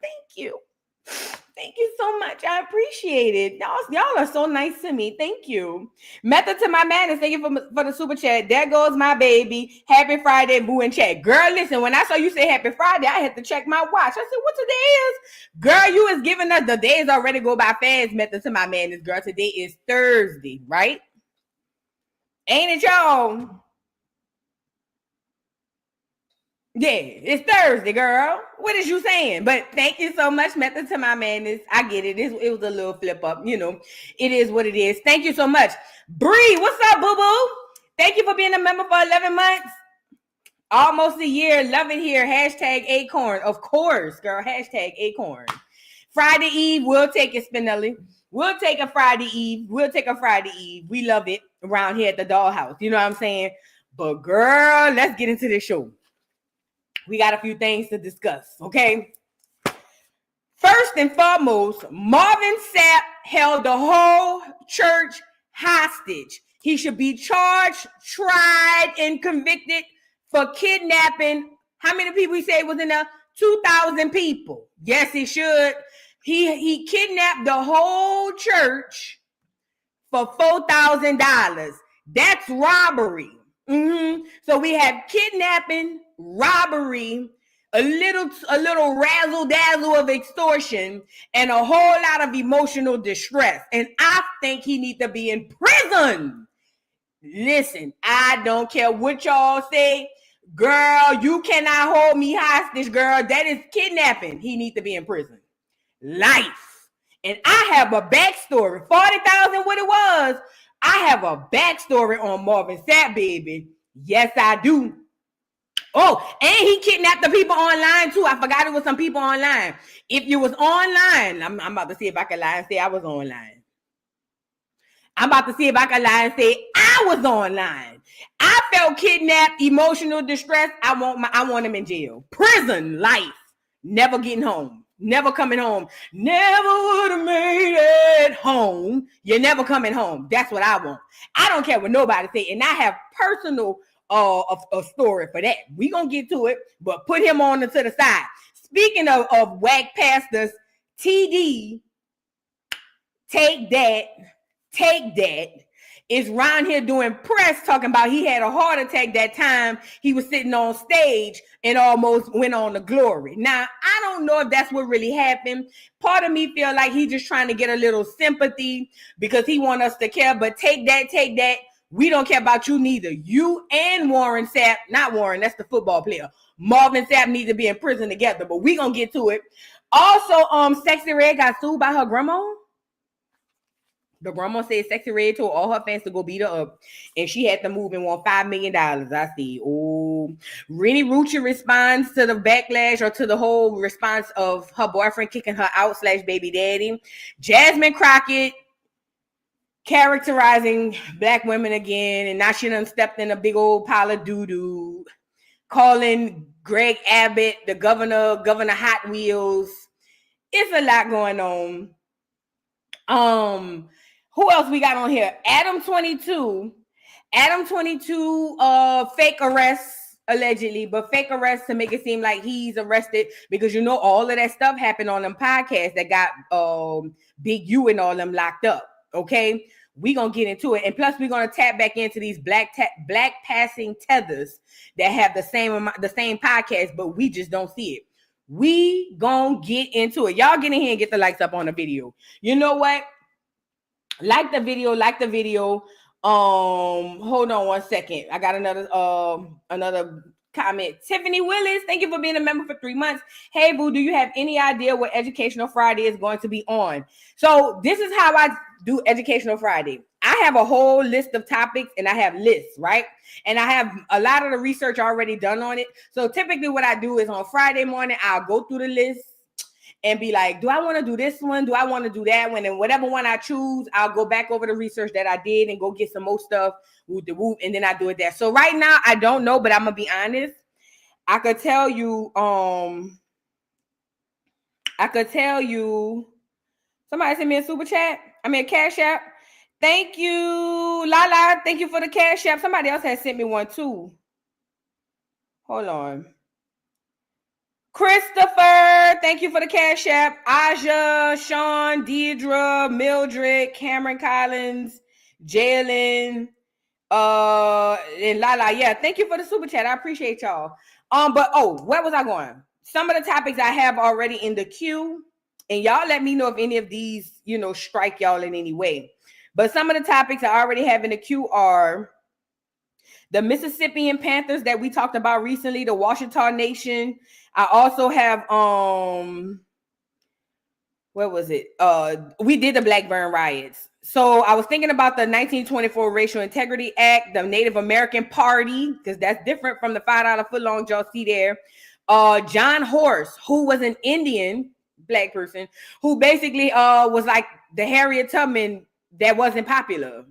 Thank you. Thank you so much. I appreciate it. Y'all are so nice to me. Thank you. Method to my madness. Thank you for the super chat. There goes my baby. Happy Friday, boo and chat. Girl, listen, when I saw you say happy Friday, I had to check my watch. I said, what today is? Girl, you is giving us the days already go by fast. Method to my madness, girl. Today is Thursday, right? Ain't it, y'all? Yeah, it's Thursday, girl. What is you saying? But thank you so much, Method to my madness. I get it. It was a little flip up. You know, it is what it is. Thank you so much. Bree, what's up, boo-boo? Thank you for being a member for 11 months. Almost a year. Love it here. Hashtag Acorn. Of course, girl. Hashtag Acorn. Friday Eve, we'll take it, Spinelli. We'll take a Friday Eve. We'll take a Friday Eve. We love it around here at the dollhouse. You know what I'm saying? But girl, let's get into this show. We got a few things to discuss, okay? First and foremost, Marvin Sapp held the whole church hostage. He should be charged, tried, and convicted for kidnapping. How many people he said was in there? 2,000 people. Yes, he should. He kidnapped the whole church for $4,000. That's robbery. So we have kidnapping, robbery, a little razzle dazzle of extortion, and a whole lot of emotional distress. And I think he needs to be in prison. Listen, I don't care what y'all say. Girl, you cannot hold me hostage, girl. That is kidnapping. He needs to be in prison. Life. And I have a backstory. 40,000 what it was. I have a backstory on Marvin Sapp, baby. Yes, I do. Oh, and he kidnapped the people online too. I forgot it was some people online. If you was online, I'm about to see if I can lie and say I was online. I'm about to see if I can lie and say I was online. I felt kidnapped, emotional distress. I want him in jail. Prison life. Never getting home. Never coming home. Never would have made it home. You're never coming home. That's what I want. I don't care what nobody say. And I have personal a story for that. We gonna get to it, but put him on to the side. Speaking of whack pastors, TD, take that, is around here doing press talking about he had a heart attack that time he was sitting on stage and almost went on to glory. Now, I don't know if that's what really happened. Part of me feel like he's just trying to get a little sympathy because he want us to care, but take that. We don't care about you neither. You and Warren Sapp, not Warren, that's the football player. Marvin Sapp need to be in prison together, but we gonna get to it. Also, Sexxy Red got sued by her grandma. The grandma said Sexxy Red told all her fans to go beat her up, and she had to move and won $5 million. I see. Oh, Renny Rucci responds to the backlash or to the whole response of her boyfriend kicking her out / baby daddy. Jasmine Crockett characterizing black women again, and now she done stepped in a big old pile of doo-doo, calling Gregg Abbot the governor Hot Wheels. It's a lot going on. Who else we got on here? Adam 22, fake arrests allegedly, but fake arrests to make it seem like he's arrested because you know all of that stuff happened on them podcasts that got Big U and all them locked up. Okay, we gonna get into it, and plus we're gonna tap back into these black passing tethers that have the same podcast, but we just don't see it. We gonna get into it. Y'all get in here and get the likes up on the video. You know what? Like the video. Hold on 1 second. I got another comment. Tiffany Willis, thank you for being a member for 3 months. Hey boo, do you have any idea what Educational Friday is going to be on? So this is how I do Educational Friday. I have a whole list of topics and I have lists, right? And I have a lot of the research already done on it. So typically what I do is on Friday morning, I'll go through the list and be like, do I want to do this one? Do I want to do that one? And whatever one I choose, I'll go back over the research that I did and go get some more stuff, and then I do it there. So right now, I don't know, but I'm going to be honest. I could tell you, somebody sent me a super chat. A cash app. Thank you, Lala. Thank you for the cash app. Somebody else has sent me one too. Hold on. Christopher, thank you for the cash app. Aja, Sean, Deidre, Mildred, Cameron Collins, Jalen, and Lala. Yeah, thank you for the super chat. I appreciate y'all. But where was I going? Some of the topics I have already in the queue, and y'all let me know if any of these, strike y'all in any way. But some of the topics I already have in the queue are the Mississippian Panthers that we talked about recently, the Washington Nation. I also have what was it? We did the Blackburn riots. So I was thinking about the 1924 Racial Integrity Act, the Native American Party, because that's different from the $5 footlong y'all see there. John Horse, who was an Indian black person, who basically was like the Harriet Tubman that wasn't popular.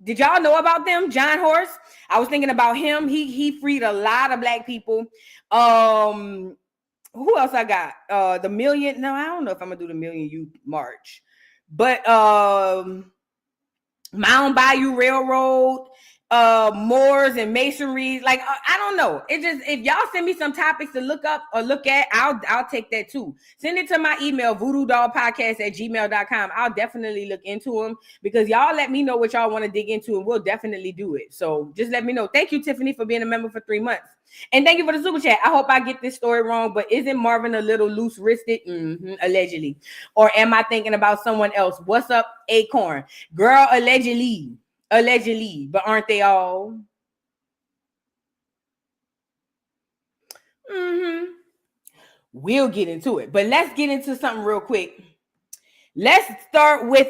Did y'all know about them? John Horse. I was thinking about him. He freed a lot of black people. Who else I got? The Million. No, I don't know if I'm gonna do the Million Youth March, but Mound Bayou Railroad, Moors and masonry. Like I don't know. It just, if y'all send me some topics to look up or look at, I'll take that too. Send it to my email, voodoodollpodcast@gmail.com. I'll definitely look into them, because y'all let me know what y'all want to dig into, and we'll definitely do it. So just let me know. Thank you, Tiffany, for being a member for 3 months. And thank you for the super chat. I hope I get this story wrong, but isn't Marvin a little loose-wristed? Allegedly. Or am I thinking about someone else? What's up, Acorn? Girl, allegedly, but aren't they all? We'll get into it, but let's get into something real quick. Let's start with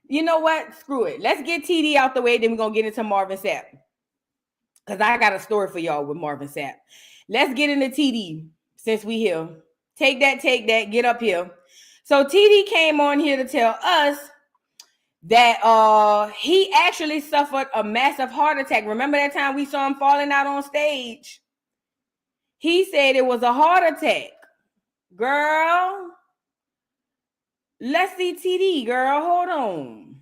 you know what? Screw it. Let's get TD out the way, then we're gonna get into Marvin Sapp, because I got a story for y'all with Marvin Sapp. Let's get into TD since we here. Take that, get up here. So TD came on here to tell us that he actually suffered a massive heart attack. Remember that time we saw him falling out on stage? He said it was a heart attack. Girl, let's see TD, girl. Hold on.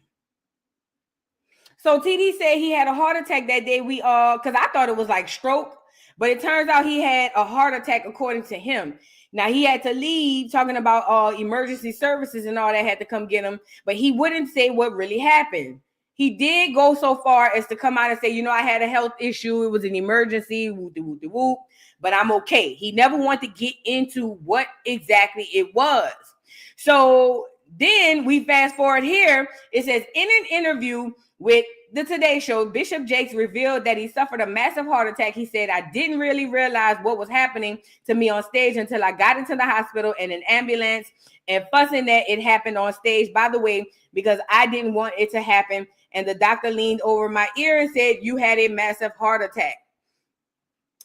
So TD said he had a heart attack that day. Because I thought it was like stroke, but it turns out he had a heart attack according to him. Now, he had to leave, talking about emergency services and all that had to come get him, but he wouldn't say what really happened. He did go so far as to come out and say, I had a health issue. It was an emergency, whoop, but I'm okay. He never wanted to get into what exactly it was. So then we fast forward here. It says, in an interview with the Today Show, Bishop Jakes revealed that he suffered a massive heart attack. He said, I didn't really realize what was happening to me on stage until I got into the hospital in an ambulance, and fussing that it happened on stage, by the way, because I didn't want it to happen. And the doctor leaned over my ear and said, you had a massive heart attack.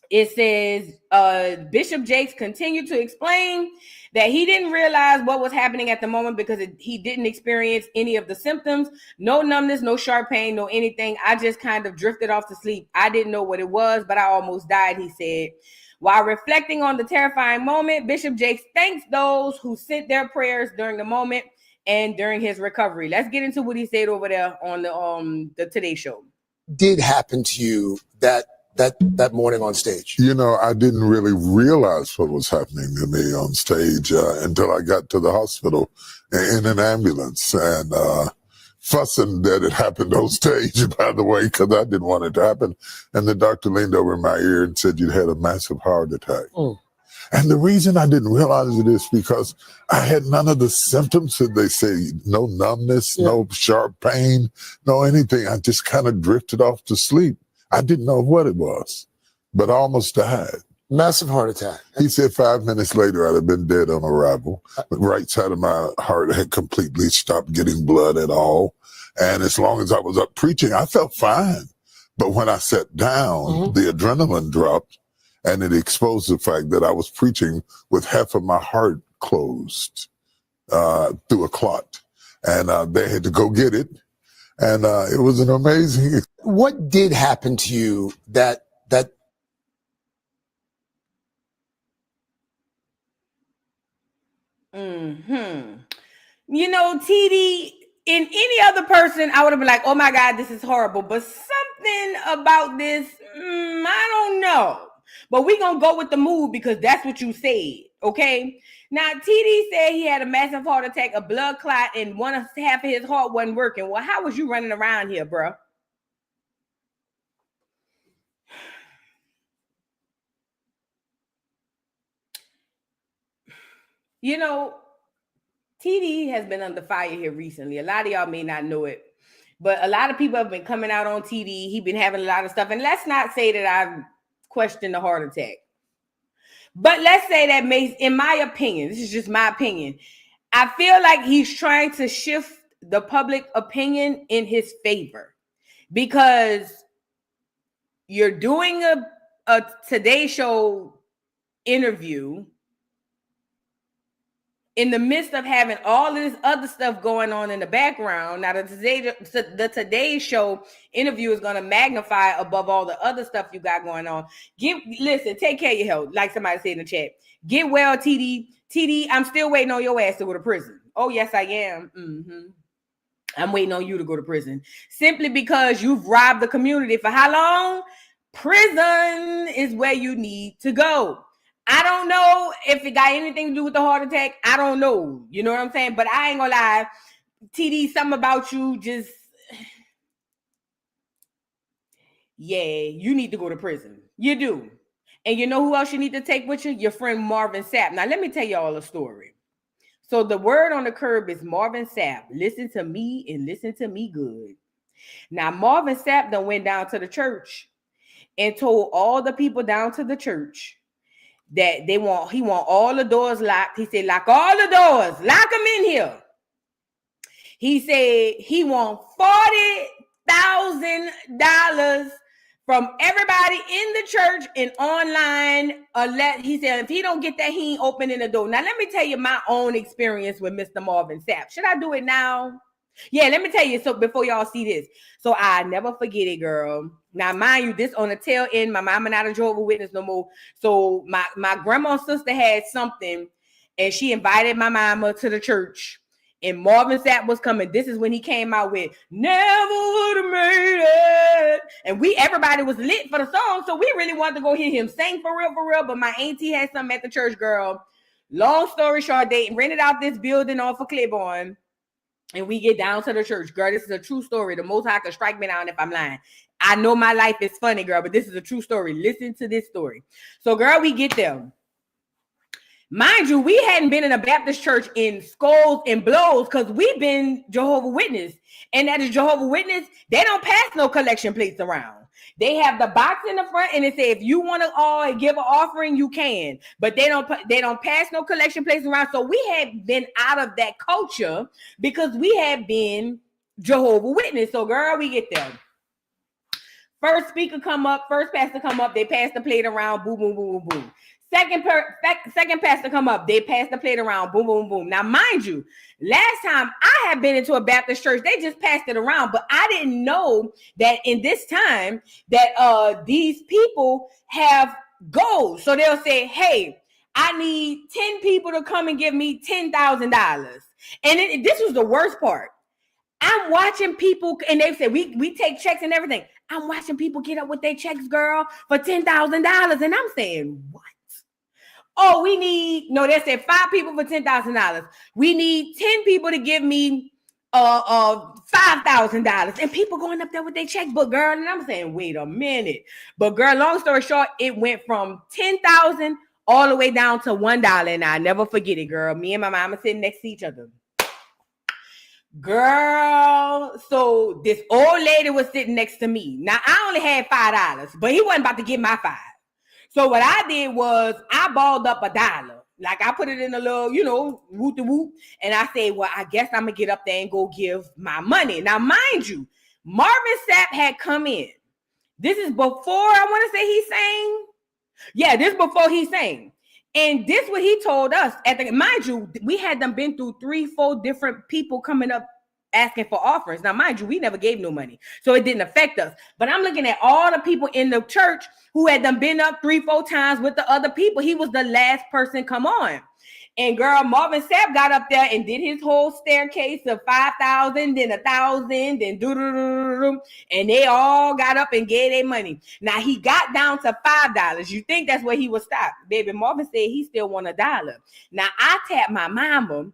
It says Bishop Jakes continued to explain that he didn't realize what was happening at the moment because he didn't experience any of the symptoms. No numbness, no sharp pain, no anything. I just kind of drifted off to sleep. I didn't know what it was, but I almost died, he said. While reflecting on the terrifying moment, Bishop Jakes thanks those who sent their prayers during the moment and during his recovery. Let's get into what he said over there on the Today Show. Did happen to you that morning on stage? I didn't really realize what was happening to me on stage until I got to the hospital in an ambulance, and fussing that it happened on stage, by the way, because I didn't want it to happen. And the doctor leaned over my ear and said, you'd had a massive heart attack. And the reason I didn't realize it is because I had none of the symptoms that they say, no numbness, no sharp pain, no anything. I just kind of drifted off to sleep. I didn't know what it was, but I almost died. Massive heart attack. He said 5 minutes later, I'd have been dead on arrival. The right side of my heart had completely stopped getting blood at all. And as long as I was up preaching, I felt fine. But when I sat down, the adrenaline dropped, and it exposed the fact that I was preaching with half of my heart closed through a clot. And they had to go get it. And it was an amazing. What did happen to you that TD, in any other person, I would have been like, oh my God, this is horrible. But something about this, I don't know. But we're going to go with the move because that's what you said, okay? Now, TD said he had a massive heart attack, a blood clot, and half of his heart wasn't working. Well, how was you running around here, bro? You know, TD has been under fire here recently. A lot of y'all may not know it, but a lot of people have been coming out on TD. He's been having a lot of stuff. And let's not say that I question the heart attack. But let's say that in my opinion, this is just my opinion, I feel like he's trying to shift the public opinion in his favor because you're doing a Today Show interview in the midst of having all this other stuff going on in the background. Now, the Today Show interview is going to magnify above all the other stuff you got going on. Listen, take care of your health, like somebody said in the chat. Get well, TD. TD, I'm still waiting on your ass to go to prison. Oh, yes, I am. I'm waiting on you to go to prison. Simply because you've robbed the community for how long? Prison is where you need to go. I don't know if it got anything to do with the heart attack. I don't know. You know what I'm saying? But I ain't gonna lie. TD, something about you just... Yeah, you need to go to prison. You do. And you know who else you need to take with you? Your friend Marvin Sapp. Now, let me tell y'all a story. So the word on the curb is Marvin Sapp. Listen to me and listen to me good. Now, Marvin Sapp done went down to the church and told all the people down to the church that he want all the doors locked. He said, lock all the doors, lock them in here. He said he want $40,000 from everybody in the church and online. He said if he don't get that, he ain't opening the door. Now let me tell you my own experience with Mr. Marvin Sapp. Should I do it now? Yeah, let me tell you. So before y'all see this, so I never forget it, girl. Now, mind you, this on the tail end. My mama not a Jehovah's Witness no more. So my grandma's sister had something, and she invited my mama to the church. And Marvin Sapp was coming. This is when he came out with "Never Would Have Made It," and everybody was lit for the song. So we really wanted to go hear him sing for real. But my auntie had something at the church, girl. Long story short, they rented out this building off of Claiborne. And we get down to the church, girl. This is a true story. The Most High can strike me down if I'm lying. I know my life is funny, girl, but this is a true story. Listen to this story. So, girl, we get there. Mind you, we hadn't been in a Baptist church in scolds and blows because we've been Jehovah's Witness. And that is Jehovah's Witness. They don't pass no collection plates around. They have the box in the front, and they say if you want to give an offering, you can. But they don't pass no collection plates around. So we had been out of that culture because we had been Jehovah's Witness. So, girl, we get there. First speaker come up, first pastor come up, they pass the plate around, boom, boom, boom, boom, boom. Second pastor come up, they pass the plate around, boom, boom, boom. Now, mind you, last time I had been into a Baptist church, they just passed it around, but I didn't know that in this time that these people have goals. So they'll say, hey, I need 10 people to come and give me $10,000. And this was the worst part. I'm watching people, and they said, we take checks and everything. I'm watching people get up with their checks, girl, for $10,000. And I'm saying, what? Oh, they said 5 people for $10,000. We need 10 people to give me $5,000. And people going up there with their checkbook, girl. And I'm saying, wait a minute. But girl, long story short, it went from $10,000 all the way down to $1. And I never forget it, girl. Me and my mama sitting next to each other. Girl, so this old lady was sitting next to me. Now, I only had $5, but he wasn't about to get my 5. So what I did was I balled up $1. Like I put it in a little, whoop-de-whoop. And I said, well, I guess I'm going to get up there and go give my money. Now, mind you, Marvin Sapp had come in. This is before, I want to say he sang. Yeah, this is before he sang. And this what he told us. Mind you, we had them been through 3-4 different people coming up asking for offerings. Now, mind you, we never gave no money, so it didn't affect us. But I'm looking at all the people in the church who had them been up 3-4 times with the other people. He was the last person come on. And girl, Marvin Sapp got up there and did his whole staircase of 5,000, then 1,000, then do, and they all got up and gave their money. Now he got down to $5. You think that's where he would stop? Baby, Marvin said he still want $1. Now I tapped my mama.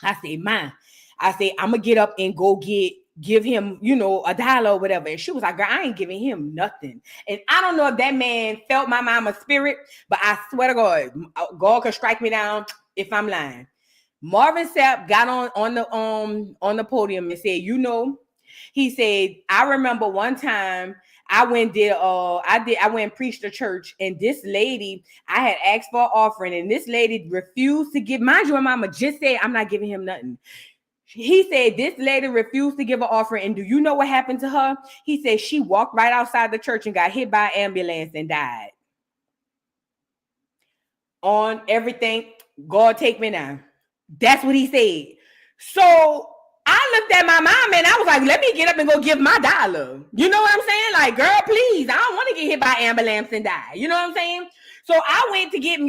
I say, "Ma," I say, "I'm gonna get up and go give him, $1 or whatever." And she was like, "Girl, I ain't giving him nothing." And I don't know if that man felt my mama's spirit, but I swear to God could strike me down if I'm lying. Marvin Sapp got on the podium and said, he said, "I remember one time I went and preached a church, and this lady, I had asked for an offering, and this lady refused to give." Mind you, my mama just said, "I'm not giving him nothing." He said this lady refused to give an offering, and do you know what happened to her? He said she walked right outside the church and got hit by an ambulance and died. On everything, God take me now. That's what he said. So I looked at my mom and I was like, let me get up and go give my $1. You know what I'm saying? Like, girl, please, I don't want to get hit by an ambulance and die. You know what I'm saying? So I went to get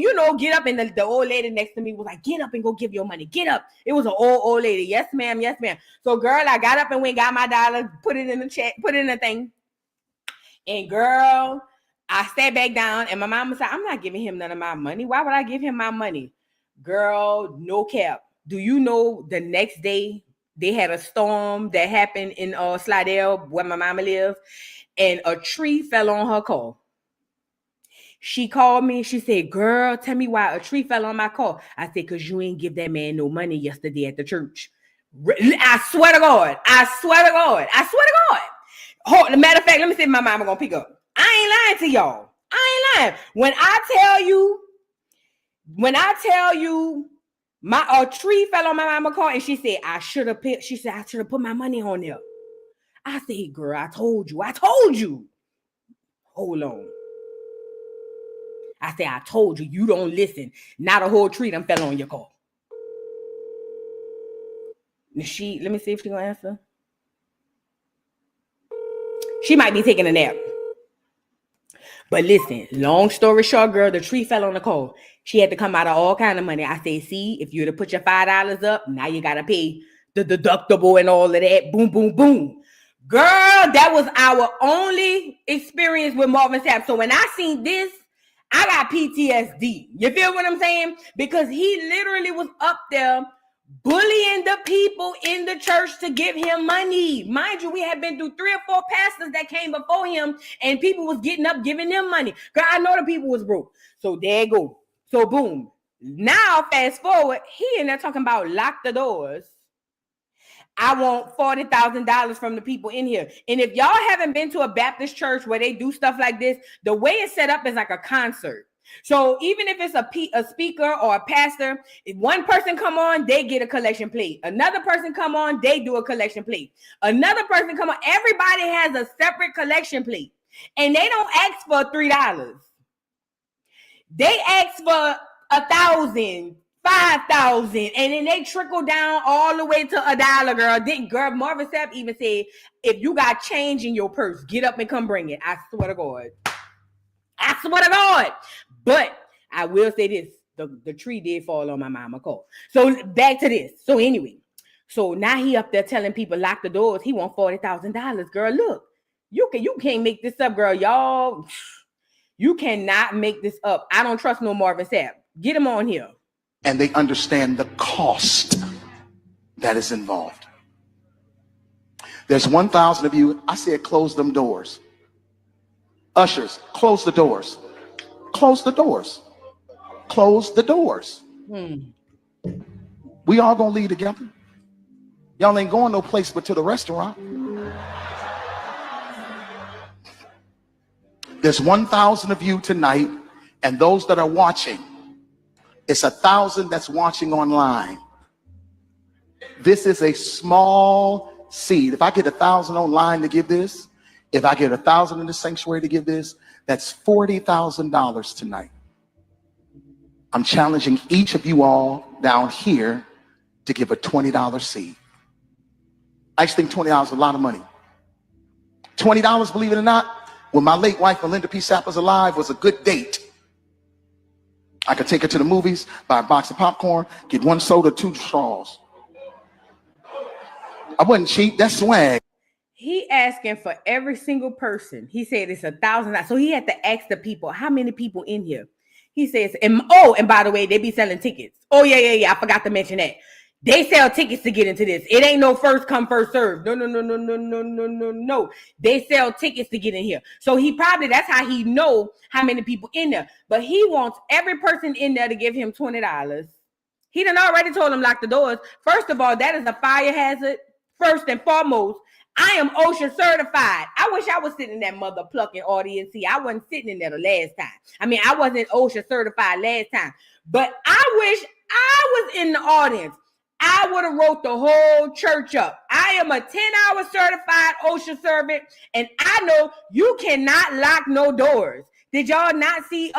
up, and the old lady next to me was like, "Get up and go give your money. Get up." It was an old lady. "Yes, ma'am. Yes, ma'am." So, girl, I got up and went, got my $1, put it in the check, put it in the thing. And girl, I sat back down, and my mama said, "I'm not giving him none of my money. Why would I give him my money?" Girl, no cap. Do you know the next day they had a storm that happened in Slidell, where my mama lives, and a tree fell on her car? She called me. She said, "Girl, tell me why a tree fell on my car." I said, "Because you ain't give that man no money yesterday at the church." I swear to God. I swear to God. I swear to God. Matter of fact, let me see if my mama gonna pick up. I ain't lying to y'all. I ain't lying. When I tell you my tree fell on my mama's car, and she said, I should have put my money on there. I said, "Girl, I told you. Hold on." I said, "I told you, you don't listen. Not a whole tree done fell on your car." Let me see if she's gonna answer. She might be taking a nap. But listen, long story short, girl, the tree fell on the car. She had to come out of all kind of money. I said, "See, if you'd have put your $5 up, now you gotta pay the deductible and all of that. Boom, boom, boom." Girl, that was our only experience with Marvin Sapp. So when I seen this, I got PTSD. You feel what I'm saying? Because he literally was up there bullying the people in the church to give him money. Mind you, we had been through 3 or 4 pastors that came before him, and people was getting up giving them money. Girl, I know the people was broke. So there you go. So boom. Now fast forward, he in there talking about lock the doors. I want $40,000 from the people in here. And if y'all haven't been to a Baptist church where they do stuff like this, the way it's set up is like a concert. So even if it's a speaker or a pastor, if one person come on, they get a collection plate. Another person come on, they do a collection plate. Another person come on, everybody has a separate collection plate. And they don't ask for $3. They ask for 1,000, 5,000, and then they trickle down all the way to $1, girl. Marvin Sapp even said, "If you got change in your purse, get up and come bring it." I swear to God. I swear to God. But I will say this, the tree did fall on my mama car. So back to this. So anyway, so now he up there telling people lock the doors. He want $40,000. Girl, look, you can't make this up, girl. Y'all, you cannot make this up. I don't trust no Marvin Sapp. Get him on here. And they understand the cost that is involved. There's 1,000 of you. I said, close them doors. Ushers, close the doors. Close the doors. Close the doors. We all gonna leave together. Y'all ain't going no place but to the restaurant. There's 1,000 of you tonight, and those that are watching, it's 1,000 that's watching online. This is a small seed. If I get 1,000 online to give this, if I get 1,000 in the sanctuary to give this, that's $40,000 tonight. I'm challenging each of you all down here to give a $20 seed. I just think $20 is a lot of money. $20, believe it or not, when my late wife Melinda P. Sapp was alive, was a good date. I could take her to the movies, buy a box of popcorn, get 1 soda, 2 straws. I wasn't cheap. That's swag. He asking for every single person. He said it's $1,000. So he had to ask the people, how many people in here? He says, and by the way, they be selling tickets. Oh, yeah. I forgot to mention that. They sell tickets to get into this. It ain't no first come, first serve. No. They sell tickets to get in here. So that's how he know how many people in there. But he wants every person in there to give him $20. He done already told him lock the doors. First of all, that is a fire hazard. First and foremost, I am OSHA certified. I wish I was sitting in that mother plucking audience. See, I wasn't sitting in there the last time. I mean, I wasn't OSHA certified last time. But I wish I was in the audience. I would have wrote the whole church up. I am a 10-hour certified OSHA servant, and I know you cannot lock no doors. Did y'all not see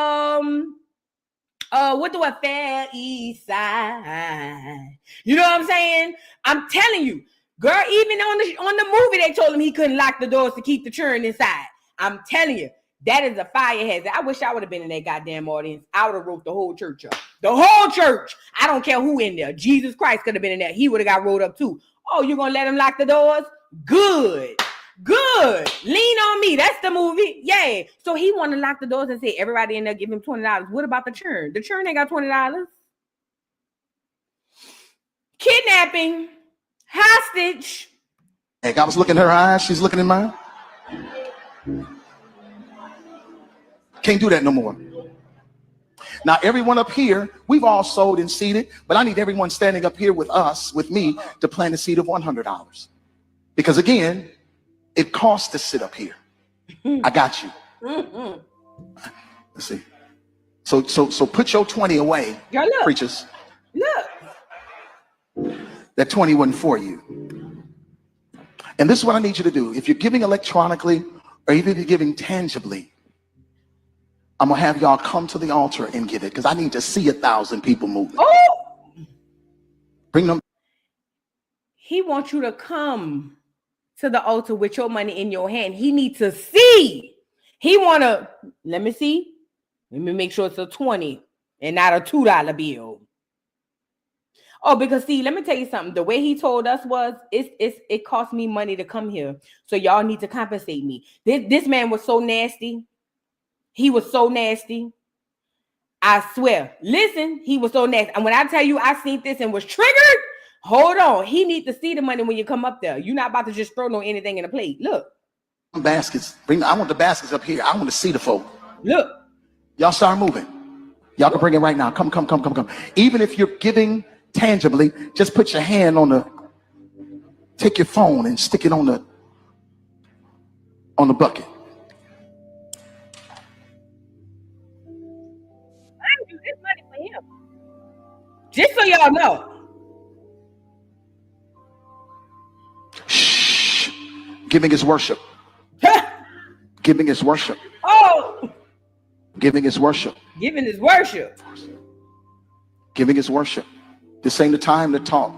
Fair East Side? You know what I'm saying? I'm telling you, girl, even on the movie, they told him he couldn't lock the doors to keep the churn inside. I'm telling you, that is a fire hazard. I wish I would have been in that goddamn audience. I would have wrote the whole church up. The whole church. I don't care who in there. Jesus Christ could have been in there. He would have got rolled up too. Oh, you're going to let him lock the doors? Good. Lean on me. That's the movie. Yeah. So he wanted to lock the doors and say, everybody in there give him $20. What about the churn? The churn ain't got $20. Kidnapping. Hostage. Hey, I was looking in her eyes. She's looking in mine. Can't do that no more. Now, everyone up here, we've all sold and seeded, but I need everyone standing up here with me, to plant a seed of $100. Because again, it costs to sit up here. I got you. Let's see. So put your 20 away, girl, look. Preachers. Look. That 20 wasn't for you. And this is what I need you to do. If you're giving electronically or even if you're giving tangibly, I'm going to have y'all come to the altar and give it, because I need to see 1,000 people moving. Oh! Bring them. He wants you to come to the altar with your money in your hand. He needs to see. He want to, let me see. Let me make sure it's a 20 and not a $2 bill. Oh, because see, let me tell you something. The way he told us was, it cost me money to come here. So y'all need to compensate me. This man was so nasty. He was so nasty. I swear. Listen, he was so nasty. And when I tell you I seen this and was triggered, hold on. He needs to see the money when you come up there. You're not about to just throw anything in a plate. Look. Baskets. I want the baskets up here. I want to see the folk. Look. Y'all start moving. Y'all can bring it right now. Come. Even if you're giving tangibly, just put your hand on take your phone and stick it on the bucket. This money for him. Just so y'all know. Shh. Giving is worship. Giving is worship. Oh. Giving is worship. Giving is worship. Giving is worship. This ain't the time to talk.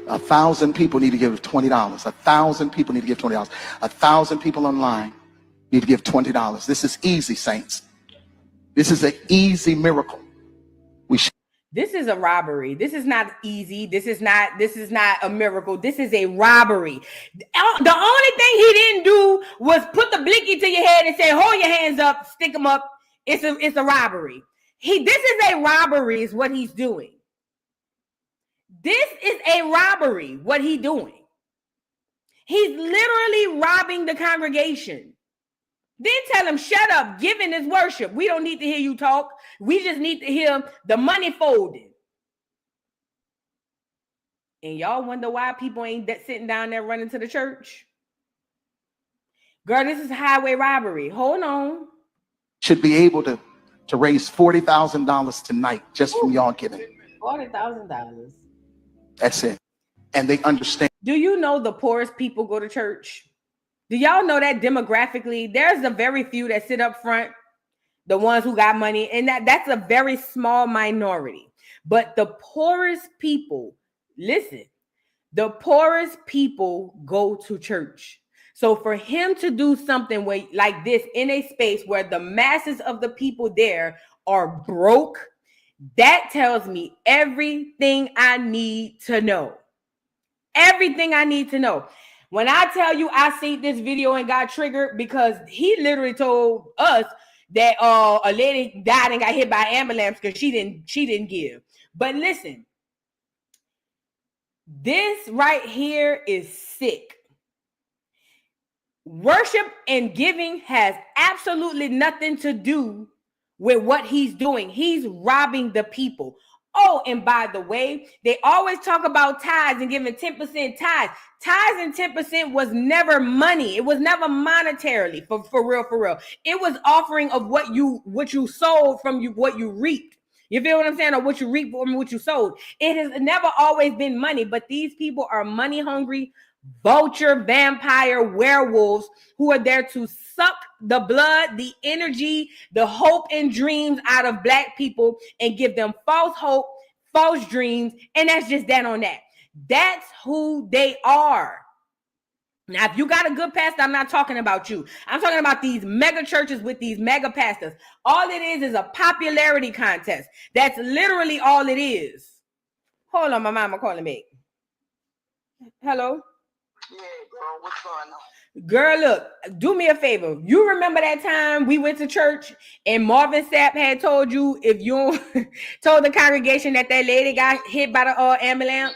1,000 people need to give $20. 1,000 people need to give $20. 1,000 people online need to give $20. This is easy, saints. This is an easy miracle. This is a robbery. This is not easy. This is not a miracle. This is a robbery. The only thing he didn't do was put the blicky to your head and say, hold your hands up, stick them up. It's a robbery. This is a robbery is what he's doing. This is a robbery, what he's doing. He's literally robbing the congregation. Then tell him, shut up, giving is worship. We don't need to hear you talk. We just need to hear the money folded. And y'all wonder why people ain't sitting down there running to the church? Girl, this is highway robbery. Hold on. Should be able to raise $40,000 tonight just from y'all giving. $40,000. That's it. And they understand. Do you know the poorest people go to church? Do y'all know that demographically, there's a very few that sit up front, the ones who got money, and that's a very small minority. But the poorest people, listen, the poorest people go to church. So for him to do something like this in a space where the masses of the people there are broke, that tells me everything I need to know. Everything I need to know. When I tell you I seen this video and got triggered because he literally told us that a lady died and got hit by an ambulance because she didn't give. But listen, this right here is sick. Worship and giving has absolutely nothing to do with what he's doing. He's robbing the people. Oh, and by the way, they always talk about tithes and giving 10% tithes. Tithes and 10% was never money. It was never monetarily for real. It was offering of what you sold from what you reaped. You feel what I'm saying? Or what you reaped from what you sold. It has never always been money, but these people are money hungry, vulture, vampire, werewolves who are there to suck the blood, the energy, the hope and dreams out of Black people and give them false hope, false dreams. And that's just that on that. That's who they are. Now, if you got a good pastor, I'm not talking about you. I'm talking about these mega churches with these mega pastors. All it is a popularity contest. That's literally all it is. Hold on, my mama calling me. Hello? Yeah, girl, what's going on? Girl, look, do me a favor. You remember that time we went to church and Marvin Sapp had told you if you told the congregation that lady got hit by the ambulance?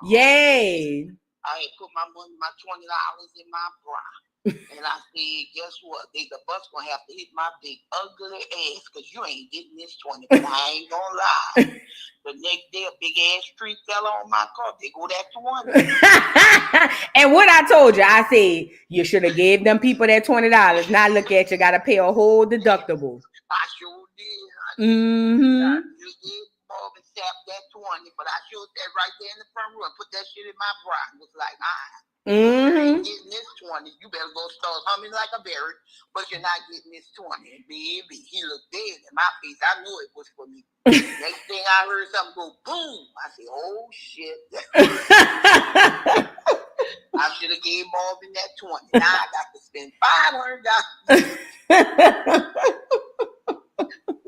Yay. I had put my money, my $20 in my bra. And I said, guess what? The bus gonna have to hit my big ugly ass because you ain't getting this 20. But I ain't gonna lie. The next day, a big ass tree fell on my car. They go that 20. And what I told you, I said, you should have gave them people that $20. Now look at you, gotta pay a whole deductible. I sure did. Mm-hmm. I just gave Marvin Sapp that 20, but I sure sat right there in the front row and put that shit in my bra. It was like, Mm-hmm. Getting this 20, you better go start humming like a bird, but you're not getting this 20. Baby, he looked dead in my face. I knew it was for me. Next thing I heard something go boom, I said, oh shit. I should have gave Marvin that 20. Now I got to spend $500.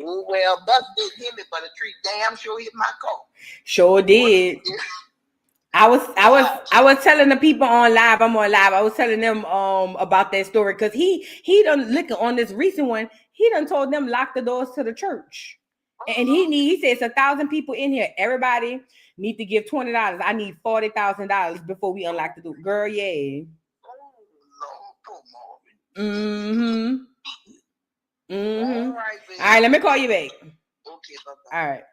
Oh well, bus didn't hit me, but a tree damn sure hit my car. Sure did. I was telling the people on live, I'm on live. I was telling them about that story because he done look on this recent one. He done told them lock the doors to the church, and he says 1,000 people in here. Everybody need to give $20. I need $40,000 before we unlock the door. Girl, yeah. Mm-hmm. Mm-hmm. All right, let me call you back. Okay, all right.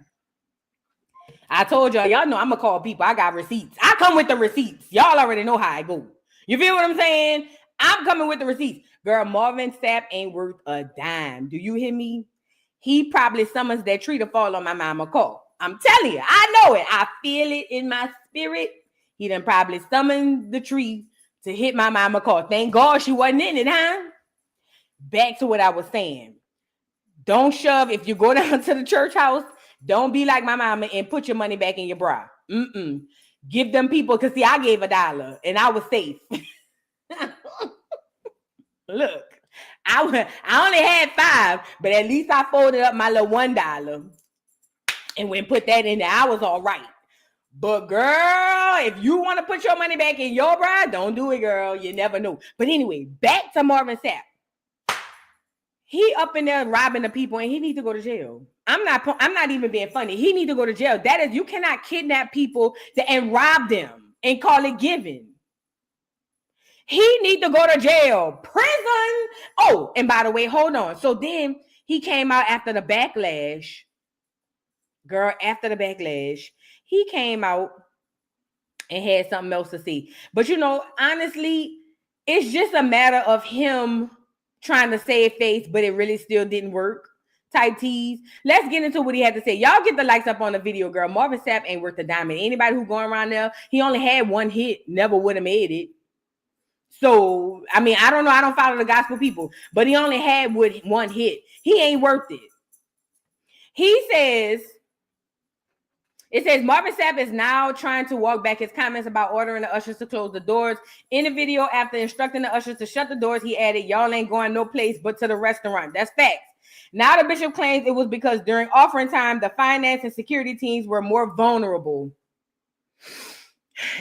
I told y'all know I'm gonna call people. I got receipts. I come with the receipts. Y'all already know how I go. You feel what I'm saying? I'm coming with the receipts. Girl, Marvin Sapp ain't worth a dime. Do you hear me? He probably summons that tree to fall on my mama car. I'm telling you, I know it. I feel it in my spirit. He done probably summoned the tree to hit my mama car. Thank God she wasn't in it, huh? Back to what I was saying. Don't shove. If you go down to the church house, don't be like my mama and put your money back in your bra. Give them people, because see, I gave $1 and I was safe. Look, I only had 5, but at least I folded up my little $1 and went put that in there. I was all right. But girl, if you want to put your money back in your bra, don't do it, girl. You never know. But anyway, back to Marvin Sapp. He up in there robbing the people and he needs to go to jail. I'm not even being funny. He needs to go to jail. That is, you cannot kidnap people and rob them and call it giving. He needs to go to jail. Prison. Oh, and by the way, hold on. So then he came out after the backlash. Girl, after the backlash, he came out and had something else to say. But you know, honestly, it's just a matter of him trying to save face, but it really still didn't work. Type tease. Let's get into what he had to say. Y'all get the likes up on the video, girl. Marvin Sapp ain't worth a diamond. Anybody who going around there, he only had 1 hit, never would have made it. So, I mean, I don't know. I don't follow the gospel people, but he only had 1 hit. He ain't worth it. He says It says Marvin Sapp is now trying to walk back his comments about ordering the ushers to close the doors. In the video, after instructing the ushers to shut the doors, he added, "Y'all ain't going no place but to the restaurant." That's facts. Now the bishop claims it was because during offering time, the finance and security teams were more vulnerable,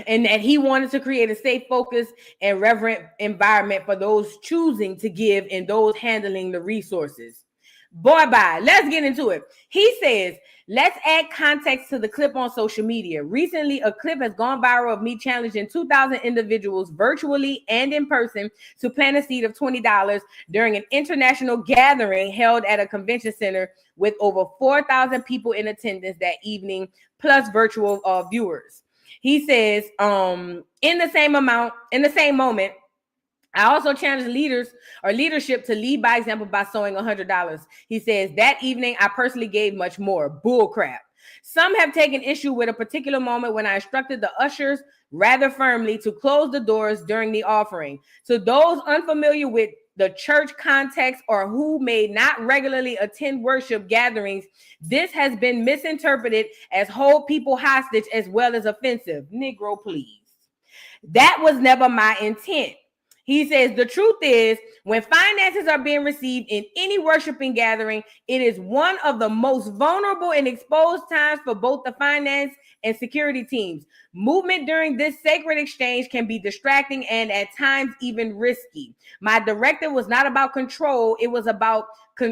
and that he wanted to create a safe, focused, and reverent environment for those choosing to give and those handling the resources. Boy, bye. Let's get into it. He says, let's add context to the clip on social media. Recently, a clip has gone viral of me challenging 2,000 individuals virtually and in person to plant a seed of $20 during an international gathering held at a convention center with over 4,000 people in attendance that evening, plus virtual viewers. He says, in the same moment, I also challenge leadership to lead by example by sowing $100. He says, that evening, I personally gave much more. Bull crap. Some have taken issue with a particular moment when I instructed the ushers rather firmly to close the doors during the offering. To those unfamiliar with the church context or who may not regularly attend worship gatherings, this has been misinterpreted as hold people hostage as well as offensive. Negro, please. That was never my intent. He says, the truth is, when finances are being received in any worshiping gathering, it is one of the most vulnerable and exposed times for both the finance and security teams. Movement during this sacred exchange can be distracting and at times even risky. My directive was not about control. It was about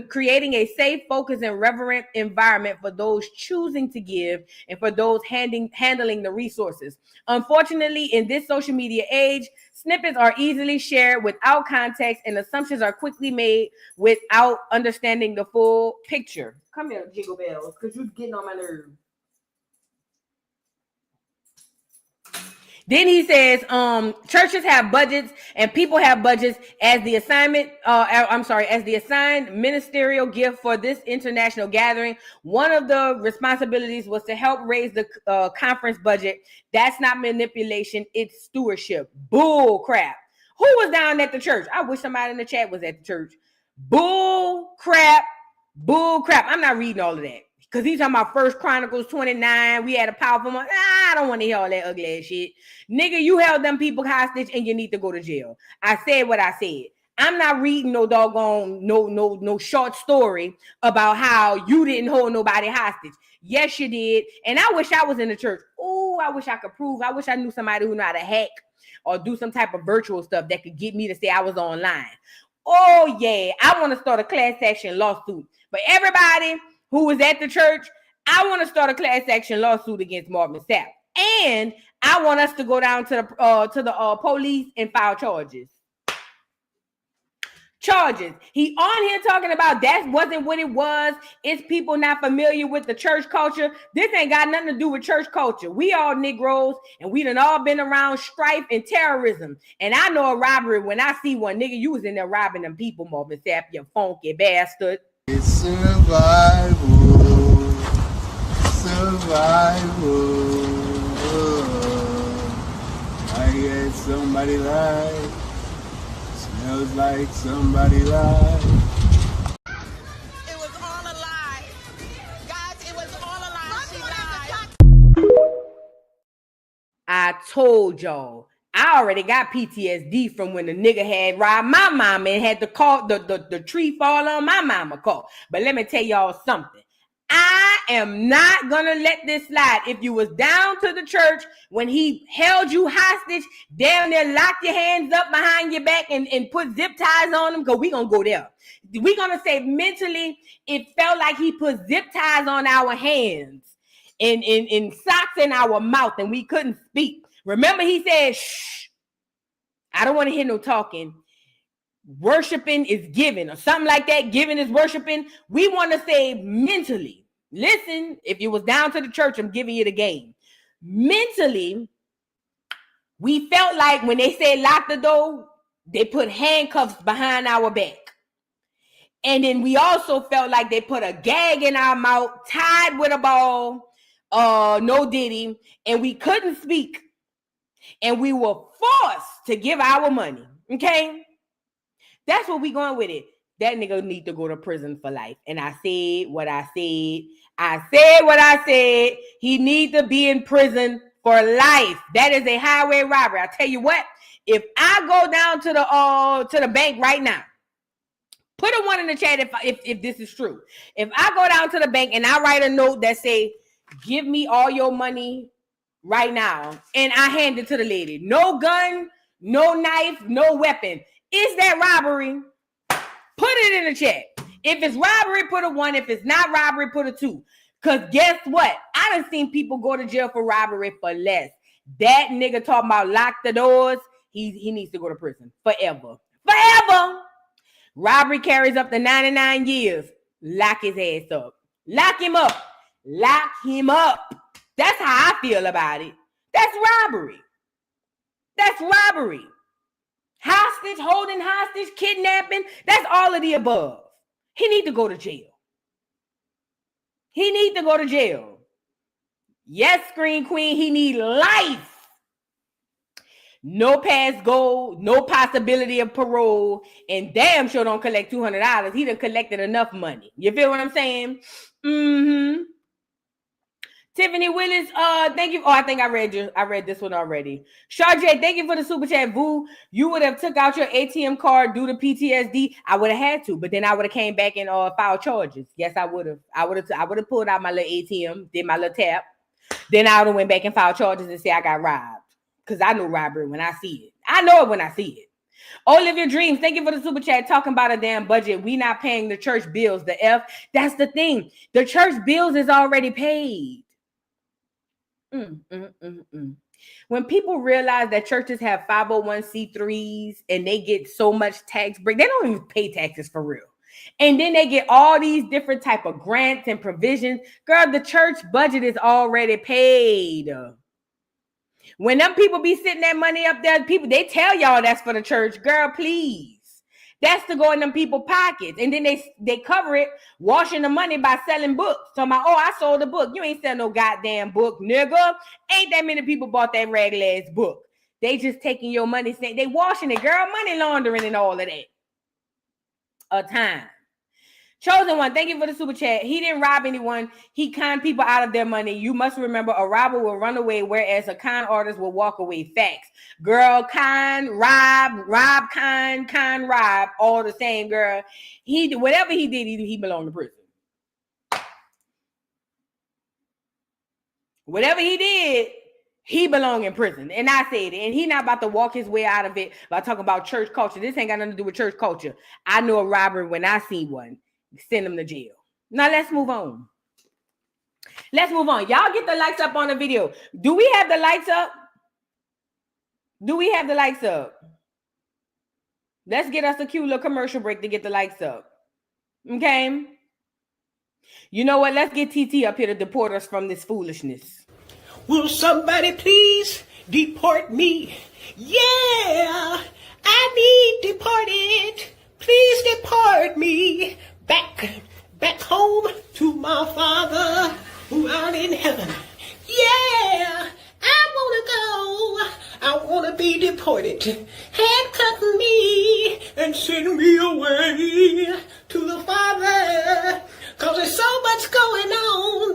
creating a safe, focused, and reverent environment for those choosing to give and for those handling the resources. Unfortunately, in this social media age, snippets are easily shared without context and assumptions are quickly made without understanding the full picture. Come here, Jiggle Bells, because you're getting on my nerves. Then he says, churches have budgets and people have budgets as the assigned ministerial gift for this international gathering. One of the responsibilities was to help raise the conference budget. That's not manipulation. It's stewardship. Bull crap. Who was down at the church? I wish somebody in the chat was at the church. Bull crap. Bull crap. I'm not reading all of that. Because he's talking about 1 Chronicles 29. We had a powerful month. I don't want to hear all that ugly ass shit. Nigga, you held them people hostage and you need to go to jail. I said what I said. I'm not reading no doggone, no short story about how you didn't hold nobody hostage. Yes, you did. And I wish I was in the church. Oh, I wish I could prove. I wish I knew somebody who knew how to hack or do some type of virtual stuff that could get me to say I was online. Oh, yeah. I want to start a class action lawsuit. But everybody who was at the church, I want to start a class action lawsuit against Marvin Sapp. And I want us to go down to the police and file charges. He on here talking about that wasn't what it was. It's people not familiar with the church culture. This ain't got nothing to do with church culture. We all Negroes, and we done all been around strife and terrorism. And I know a robbery when I see one. Nigga, you was in there robbing them people, Marvin Sapp, you funky bastard. It's survival. I get somebody lied. Smells like somebody lied. It was all a lie. Guys, it was all a lie. She lied. I told y'all. I already got PTSD from when the nigga had robbed my mama and had to call the tree fall on my mama car. But let me tell y'all something. I am not gonna let this slide. If you was down to the church when he held you hostage, down there, lock your hands up behind your back and put zip ties on them, because we gonna go there. We're gonna say mentally, it felt like he put zip ties on our hands and socks in our mouth and we couldn't speak. Remember, he said, shh, I don't want to hear no talking. Worshiping is giving or something like that. Giving is worshiping. We want to say mentally. Listen, if you was down to the church, I'm giving you the game. Mentally, we felt like when they said lock the door, they put handcuffs behind our back. And then we also felt like they put a gag in our mouth, tied with a ball, no diddy, and we couldn't speak. And we were forced to give our money. Okay? That's what we going with it. that nigga need to go to prison for life. And I said what I said. I said what I said. He need to be in prison for life. That is a highway robbery. I tell you what, if I go down to the bank right now, put a 1 in the chat if this is true. If I go down to the bank and I write a note that say, give me all your money right now, and I hand it to the lady. No gun, no knife, no weapon. Is that robbery? Put it in the chat. If it's robbery, put a 1. If it's not robbery, put a 2. Because guess what? I done seen people go to jail for robbery for less. That nigga talking about lock the doors, he needs to go to prison forever. Forever. Robbery carries up to 99 years. Lock his ass up. Lock him up. Lock him up. That's how I feel about it. That's robbery. That's robbery. Hostage, holding hostage, kidnapping. That's all of the above. He need to go to jail. He need to go to jail. Yes, Screen Queen, he need life. No pass go, no possibility of parole, and damn sure don't collect $200. He done collected enough money. You feel what I'm saying? Mm-hmm. Tiffany Willis, thank you. Oh, I think I read this one already. Sharjay, thank you for the super chat. Boo, you would have took out your ATM card due to PTSD. I would have had to, but then I would have came back and filed charges. Yes, I would have. I would have pulled out my little ATM, did my little tap. Then I would have went back and filed charges and say I got robbed. Because I know robbery when I see it. I know it when I see it. Olivia Dreams, thank you for the super chat. Talking about a damn budget. We not paying the church bills. The F. That's the thing. The church bills is already paid. When people realize that churches have 501c3s and they get so much tax break, they don't even pay taxes for real. And then they get all these different type of grants and provisions. Girl, the church budget is already paid. When them people be sitting that money up there, people, they tell y'all that's for the church. Girl, please. That's to go in them people's pockets. And then they cover it, washing the money by selling books. Talking about, oh, I sold a book. You ain't selling no goddamn book, nigga. Ain't that many people bought that regular ass book. They just taking your money, saying they washing it, girl, money laundering and all of that. A time. Chosen One, thank you for the super chat. He didn't rob anyone. He conned people out of their money. You must remember, a robber will run away, whereas a con artist will walk away. Facts. Girl, con, rob, con, rob, all the same, girl. Whatever he did, he belonged to prison. Whatever he did, he belonged in prison. And I said it. And he not about to walk his way out of it by talking about church culture. This ain't got nothing to do with church culture. I know a robber when I see one. Send them to jail. Now let's move on. Let's move on. Y'all get the lights up on the video. Do we have the lights up? Do we have the lights up? Let's get us a cute little commercial break to get the lights up. Okay? You know what? Let's get TT up here to deport us from this foolishness. Will somebody please deport me? Yeah, I need deported. Please deport me. Back home to my Father who art in heaven. Yeah, I want to be deported. Handcuff me and send me away to the Father. Cause there's so much going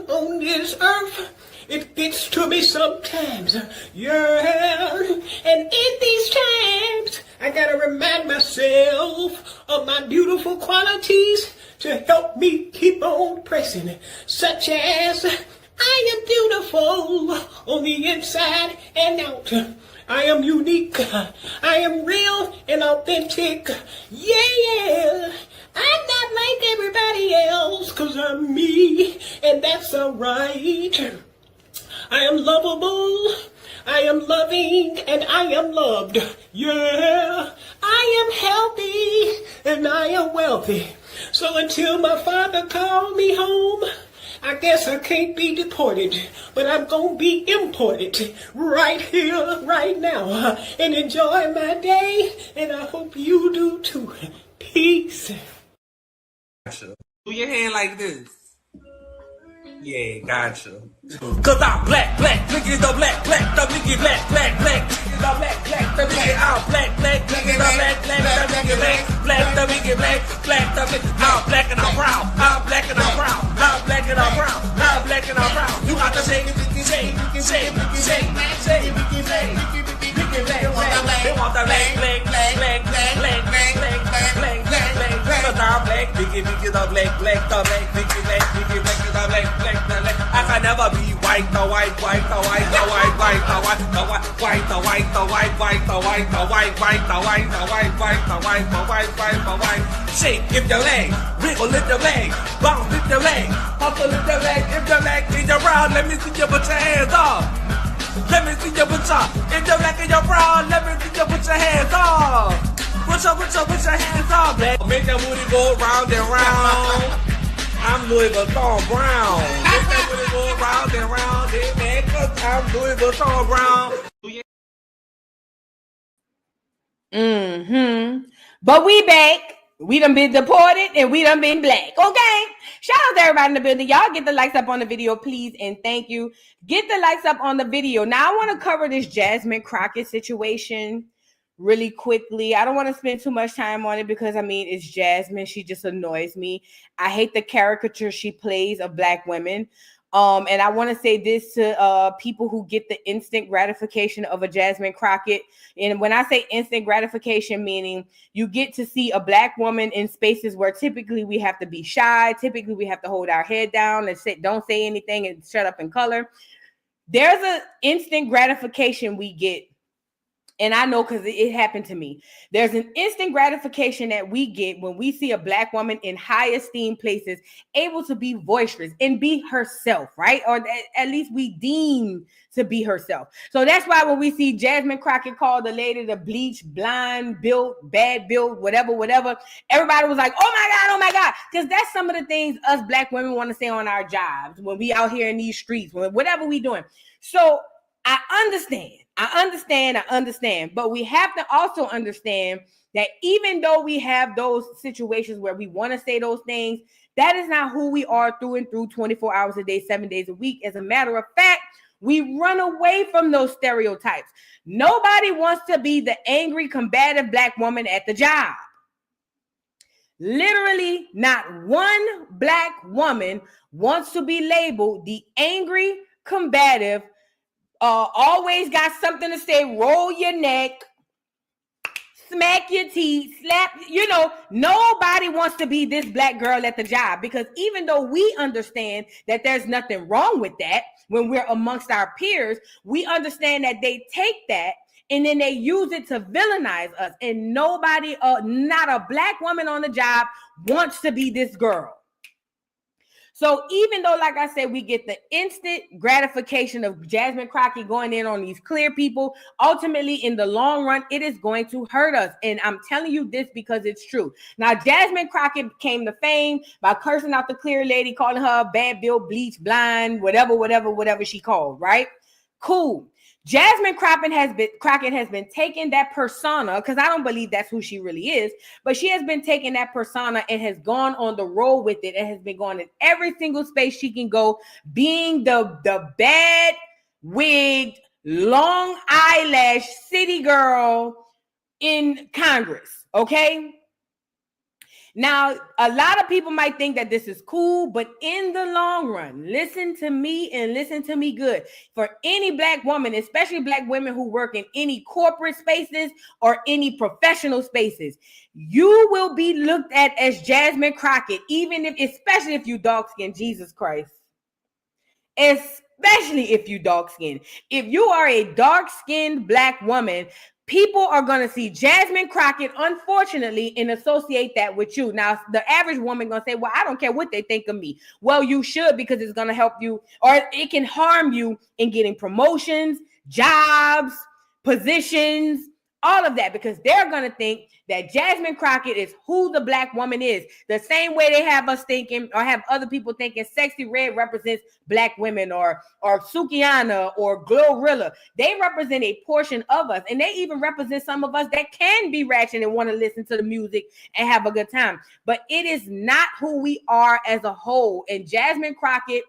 on this earth. It gets to me sometimes. Yeah, and in these times, I gotta remind myself of my beautiful qualities to help me keep on pressing, such as I am beautiful on the inside and out. I am unique. I am real and authentic. Yeah, I'm not like everybody else, cause I'm me, and that's alright. I am lovable, I am loving, and I am loved. Yeah, I am healthy, and I am wealthy. So until my Father called me home, I guess I can't be deported, but I'm gonna be imported right here, right now, and enjoy my day, and I hope you do too. Peace. Do your hand like this. Yeah, gotcha. Cause I'm black, nigga the black, the nigga black, the black, the nigga I'm black, nigga the black, the nigga black, the nigga black, the nigga I'm black and I'm proud, I'm black and I'm proud, I'm black and I'm proud, I'm black and I'm proud. You got to say, they want the black. Cause I'm black, nigga the black, the black, the black. I can never be white. Shake if the leg, wiggle lift the leg, bounce lift the leg, hustle lift the leg. If the leg is around, let me see you put your hands up. Let me see you put your. If the leg is around, let me see you put your hands up. Put your hands up, man. Make that booty go round and round. I'm Louis Vuitton Brown. Make that booty go round and round, man. Cause I'm Louis Vuitton Brown. But we back. We done been deported and we done been black. Okay. Shout out to everybody in the building. Y'all get the likes up on the video, please, and thank you. Get the likes up on the video. Now I want to cover this Jasmine Crockett situation really quickly. I don't want to spend too much time on it because, I mean, it's Jasmine. She just annoys me. I hate the caricature she plays of black women. And I want to say this to people who get the instant gratification of a Jasmine Crockett. And when I say instant gratification, meaning you get to see a black woman in spaces where typically we have to be shy. Typically we have to hold our head down and don't say anything and shut up and color. There's an instant gratification we get. And I know because it happened to me. There's an instant gratification that we get when we see a black woman in high esteemed places able to be boisterous and be herself, right? Or at least we deem to be herself. So that's why when we see Jasmine Crockett call the lady the bleach, blind, built, bad built, whatever, everybody was like, oh my God. Because that's some of the things us black women want to say on our jobs when we out here in these streets, whatever we doing. So I understand. But we have to also understand that even though we have those situations where we want to say those things, that is not who we are through and through 24 hours a day, 7 days a week. As a matter of fact, we run away from those stereotypes. Nobody wants to be the angry, combative black woman at the job. Literally, not one black woman wants to be labeled the angry, combative, always got something to say, roll your neck, smack your teeth, slap, nobody wants to be this black girl at the job, because even though we understand that there's nothing wrong with that when we're amongst our peers, we understand that they take that and then they use it to villainize us, and nobody, not a black woman on the job wants to be this girl. So even though, like I said, we get the instant gratification of Jasmine Crockett going in on these clear people, ultimately in the long run, it is going to hurt us. And I'm telling you this because it's true. Now, Jasmine Crockett came to fame by cursing out the clear lady, calling her bad, built, bleach, blind, whatever she called, right? Cool. Jasmine Crockett has been taking that persona, because I don't believe that's who she really is, but she has been taking that persona and has gone on the road with it and has been going in every single space she can go, being the bad wigged, long eyelash city girl in Congress, okay? Now, a lot of people might think that this is cool, but in the long run, listen to me and listen to me good. For any black woman, especially black women who work in any corporate spaces or any professional spaces, you will be looked at as Jasmine Crockett, especially if you dark-skinned, Jesus Christ. Especially if you dark-skinned. If you are a dark-skinned black woman, people are going to see Jasmine Crockett, unfortunately, and associate that with you. Now, the average woman going to say, well, I don't care what they think of me. Well, you should, because it's going to help you, or it can harm you in getting promotions, jobs, positions, all of that, because they're going to think that Jasmine Crockett is who the black woman is. The same way they have us thinking, or have other people thinking Sexy Red represents black women, or Sukiana or Glorilla. They represent a portion of us, and they even represent some of us that can be ratchet and want to listen to the music and have a good time. But it is not who we are as a whole. And Jasmine Crockett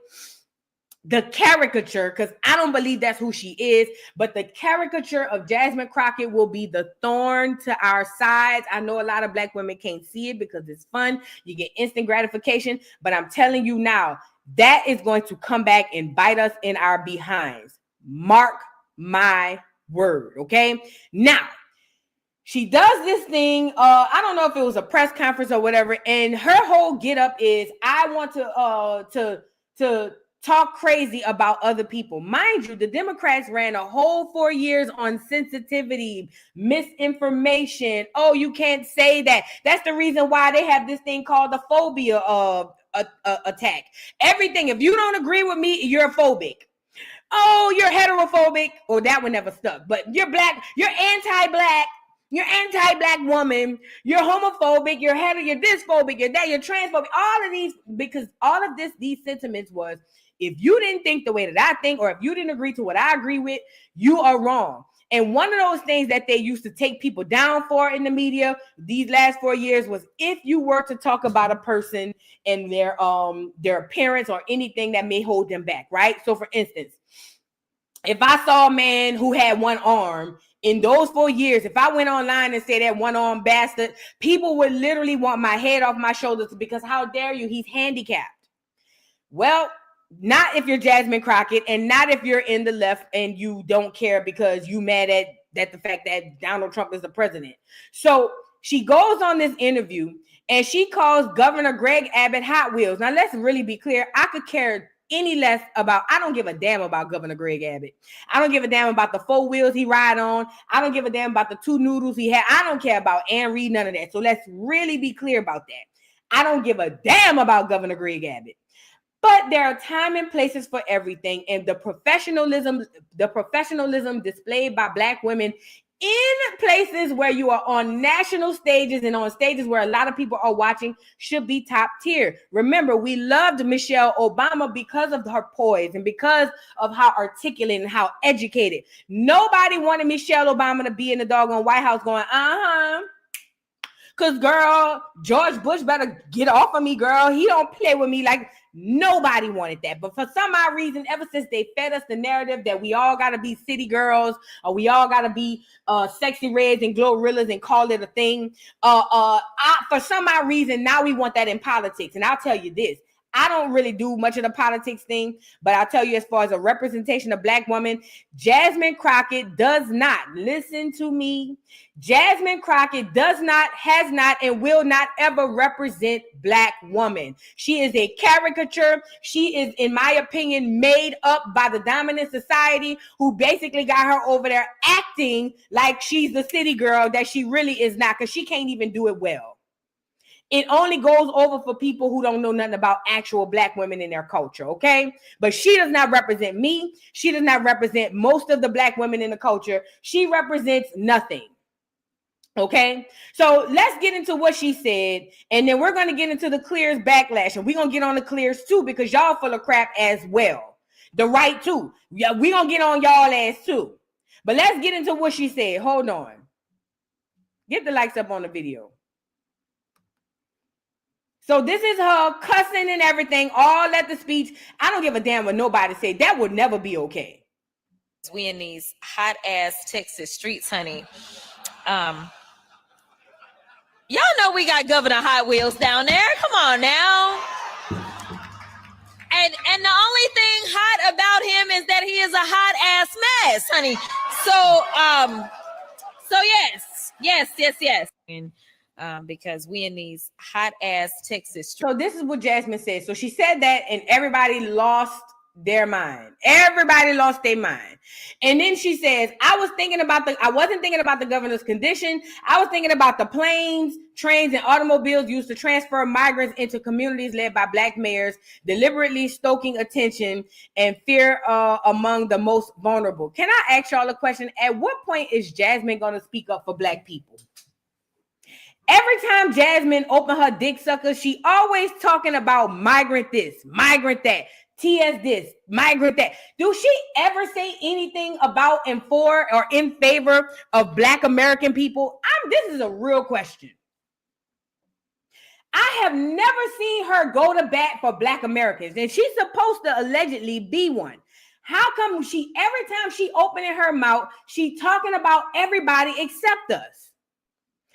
the caricature, because I don't believe that's who she is, but the caricature of Jasmine Crockett will be the thorn to our sides. I know a lot of Black women can't see it because it's fun. You get instant gratification, but I'm telling you now, that is going to come back and bite us in our behinds. Mark my word, okay? Now, she does this thing. I don't know if it was a press conference or whatever, and her whole get up is, I want to talk crazy about other people. Mind you, the Democrats ran a whole 4 years on sensitivity, misinformation. Oh, you can't say that. That's the reason why they have this thing called the phobia attack. Everything, if you don't agree with me, you're phobic. Oh, you're heterophobic. Oh, that one never stuck. But you're black, you're anti-black. You're anti-black woman, you're homophobic, you're dysphobic, you're that, you're transphobic, all of these, because all of these sentiments was, if you didn't think the way that I think, or if you didn't agree to what I agree with, you are wrong. And one of those things that they used to take people down for in the media these last 4 years was if you were to talk about a person and their appearance or anything that may hold them back, right? So for instance, if I saw a man who had one arm, in those 4 years, if I went online and said that one-armed bastard, people would literally want my head off my shoulders because how dare you, he's handicapped. Well, not if you're Jasmine Crockett and not if you're in the left and you don't care because you mad at the fact that Donald Trump is the president. So she goes on this interview and she calls Governor Gregg Abbott Hot Wheels. Now, let's really be clear. I could care any less about, I don't give a damn about Governor Gregg Abbott. I don't give a damn about the 4 wheels he ride on. I don't give a damn about the 2 noodles he had. I don't care about Ann Reed, none of that. So let's really be clear about that. I don't give a damn about Governor Gregg Abbott. But there are time and places for everything. And the professionalism displayed by Black women in places where you are on national stages and on stages where a lot of people are watching should be top tier. Remember, we loved Michelle Obama because of her poise and because of how articulate and how educated. Nobody wanted Michelle Obama to be in the doggone White House going, because, girl, George Bush better get off of me, girl. He don't play with me. Like, nobody wanted that. But for some odd reason, ever since they fed us the narrative that we all got to be city girls or we all got to be sexy reds and glorrillas and call it a thing, for some odd reason, now we want that in politics. And I'll tell you this. I don't really do much of the politics thing, but I'll tell you, as far as a representation of Black women, Jasmine Crockett does not, listen to me, Jasmine Crockett does not, has not, and will not ever represent Black woman. She is a caricature. She is, in my opinion, made up by the dominant society who basically got her over there acting like she's the city girl that she really is not, because she can't even do it well. It only goes over for people who don't know nothing about actual Black women in their culture, okay? But she does not represent me. She does not represent most of the Black women in the culture. She represents nothing, okay? So let's get into what she said, and then we're going to get into the Clears backlash, and we're going to get on the Clears too, because y'all full of crap as well. The right too. Yeah, we're going to get on y'all ass too. But let's get into what she said. Hold on. Get the likes up on the video. So this is her cussing and everything, all at the speech. I don't give a damn what nobody say. That would never be okay. We in these hot ass Texas streets, honey. Y'all know we got Governor Hot Wheels down there. Come on now. And the only thing hot about him is that he is a hot ass mess, honey. So yes. And because we in these hot ass Texas streets. So this is what Jasmine said. So she said that, and everybody lost their mind. Everybody lost their mind. And then she says, I wasn't thinking about the governor's condition. I was thinking about the planes, trains, and automobiles used to transfer migrants into communities led by Black mayors, deliberately stoking attention and fear among the most vulnerable. Can I ask y'all a question? At what point is Jasmine going to speak up for Black people? Every time Jasmine opened her dick sucker, she always talking about migrant this, migrant that, TS this, migrant that. Do she ever say anything about and for or in favor of Black American people? This is a real question. I have never seen her go to bat for Black Americans, and she's supposed to allegedly be one. How come every time she opening her mouth, she talking about everybody except us?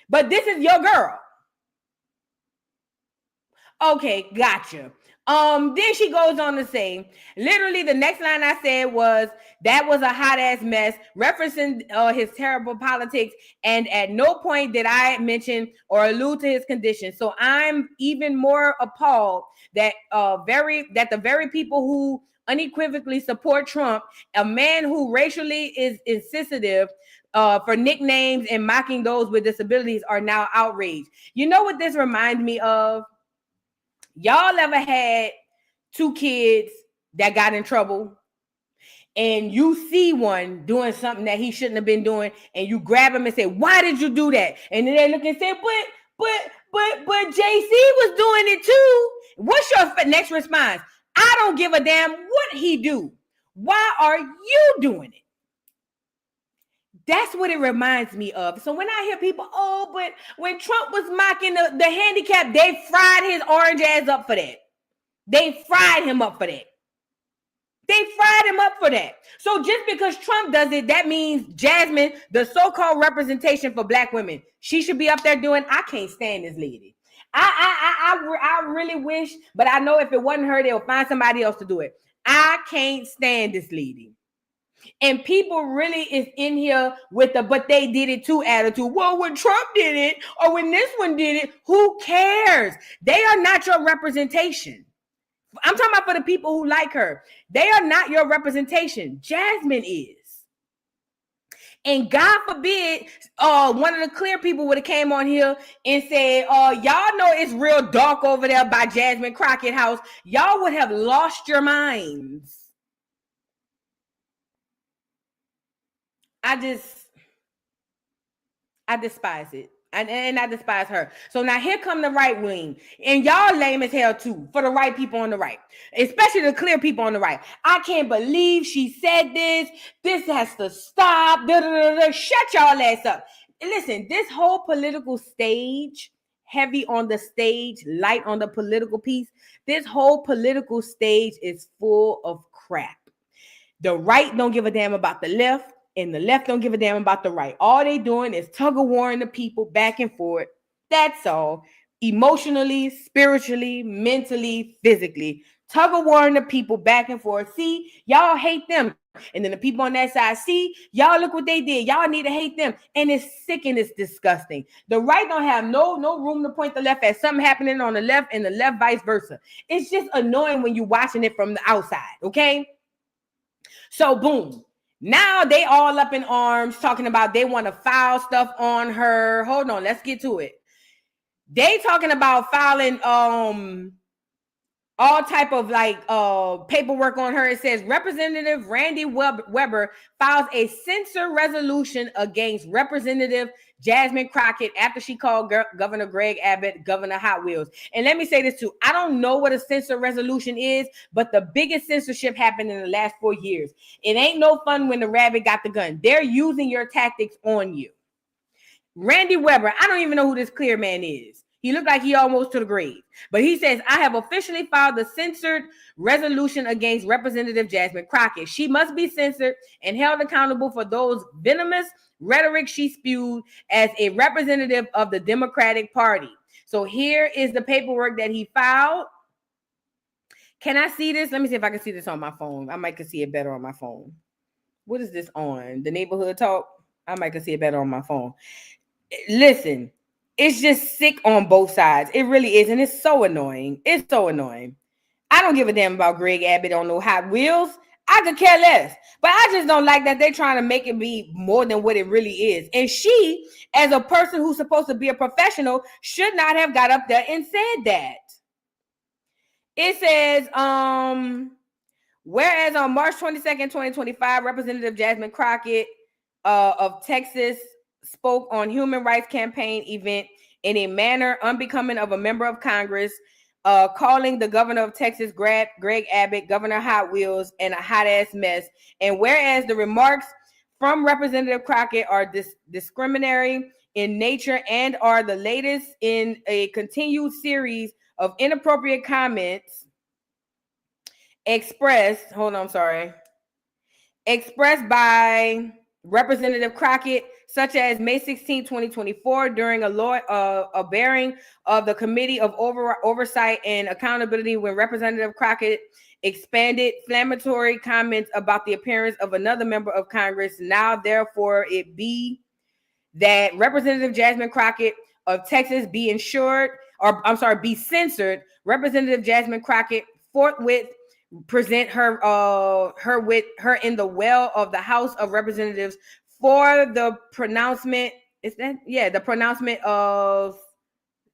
But this is your girl. Okay, gotcha. Then she goes on to say, literally the next line I said was, that was a hot ass mess, referencing his terrible politics, and at no point did I mention or allude to his condition. So I'm even more appalled that the very people who unequivocally support Trump, a man who racially is insensitive for nicknames and mocking those with disabilities, are now outraged. You know what this reminds me of? Y'all ever had two kids that got in trouble and you see one doing something that he shouldn't have been doing and you grab him and say, why did you do that? And then they look and say, but JC was doing it too. What's your next response? I don't give a damn what he do. Why are you doing it? That's what it reminds me of. So when I hear people, oh, but when Trump was mocking the handicap, they fried his orange ass up for that. They fried him up for that. They fried him up for that. So just because Trump does it, that means Jasmine, the so-called representation for Black women, she should be up there doing, I can't stand this lady. I really wish, but I know if it wasn't her, they'll find somebody else to do it. I can't stand this lady. And people really is in here with the but they did it too attitude. Well, when Trump did it or when this one did it, who cares? They are not your representation. I'm talking about for the people who like her. They are not your representation. Jasmine is. And God forbid, one of the clear people would have came on here and said, y'all know it's real dark over there by Jasmine Crockett house. Y'all would have lost your minds. I despise it. And I despise her. So now here come the right wing. And y'all lame as hell too for the right people on the right. Especially the clear people on the right. I can't believe she said this. This has to stop. Shut y'all ass up. Listen, this whole political stage, heavy on the stage, light on the political piece. This whole political stage is full of crap. The right don't give a damn about the left. And the left don't give a damn about the right. All they doing is tug-of-warring the people back and forth. That's all. Emotionally, spiritually, mentally, physically. Tug-of-warring the people back and forth. See, y'all hate them. And then the people on that side, see, y'all look what they did. Y'all need to hate them. And it's sick and it's disgusting. The right don't have no room to point the left at something happening on the left and the left vice versa. It's just annoying when you're watching it from the outside, okay? So, boom. Now they all up in arms talking about they want to file stuff on her. Hold on, let's get to it. They talking about filing all type of like paperwork on her. It says Representative Randy Weber files a censure resolution against Representative Jasmine Crockett after she called Governor Gregg Abbott Governor Hot Wheels. And let me say this too. I don't know what a censure resolution is, but the biggest censorship happened in the last 4 years. It ain't no fun when the rabbit got the gun. They're using your tactics on you. Randy Weber, I don't even know who this clear man is. He looked like he almost to the grave. But he says, I have officially filed the censored resolution against Representative Jasmine Crockett. She must be censored and held accountable for those venomous rhetoric she spewed as a representative of the Democratic Party. So here is the paperwork that he filed. Can I see this? Let me see if I can see this on my phone. I might can see it better on my phone. What is this on? The neighborhood talk? I might can see it better on my phone. Listen. It's just sick on both sides. It really is. And it's so annoying. It's so annoying. I don't give a damn about Gregg Abbott on no Hot Wheels. I could care less. But I just don't like that they're trying to make it be more than what it really is. And she, as a person who's supposed to be a professional, should not have got up there and said that. It says, whereas on March 22nd, 2025, Representative Jasmine Crockett of Texas spoke on human rights campaign event in a manner unbecoming of a member of Congress, calling the governor of Texas, Gregg Abbott, Governor Hot Wheels, and a hot ass mess. And whereas the remarks from Representative Crockett are discriminatory in nature and are the latest in a continued series of inappropriate comments expressed by Representative Crockett, such as May 16, 2024, during a bearing of the Committee of Oversight and Accountability, when Representative Crockett expanded inflammatory comments about the appearance of another member of Congress. Now, therefore, it be that Representative Jasmine Crockett of Texas be censored. Representative Jasmine Crockett forthwith present her in the well of the House of Representatives for the pronouncement. The pronouncement of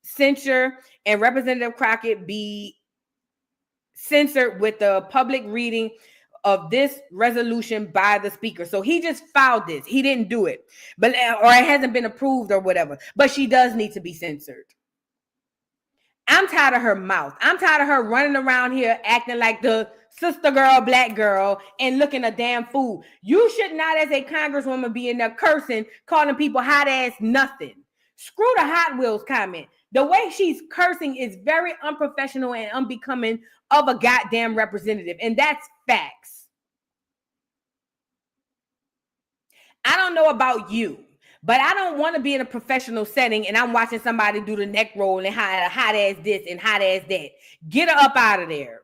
censure, and Representative Crockett be censored with the public reading of this resolution by the speaker. So he just filed this. He didn't do it, or it hasn't been approved or whatever. But she does need to be censored. I'm tired of her mouth. I'm tired of her running around here acting like the sister girl, black girl, and looking a damn fool. You should not, as a congresswoman, be in there cursing, calling people hot ass nothing. Screw the Hot Wheels comment. The way she's cursing is very unprofessional and unbecoming of a goddamn representative. And that's facts. I don't know about you, but I don't want to be in a professional setting and I'm watching somebody do the neck roll and hot ass this and hot ass that. Get her up out of there.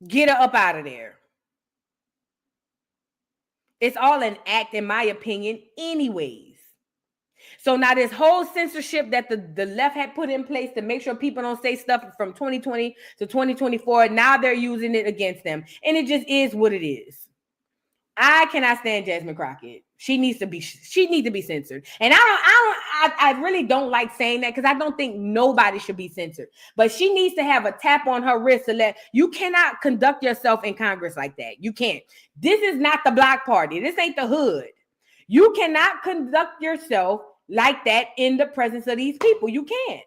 Get her up out of there. It's all an act, in my opinion, anyways. So now this whole censorship that the left had put in place to make sure people don't say stuff from 2020 to 2024, now they're using it against them. And it just is what it is. I cannot stand Jasmine Crockett. She needs to be censored. And I really don't like saying that because I don't think nobody should be censored. But she needs to have a tap on her wrist to let you cannot conduct yourself in Congress like that. You can't. This is not the Block Party. This ain't the hood. You cannot conduct yourself like that in the presence of these people. You can't.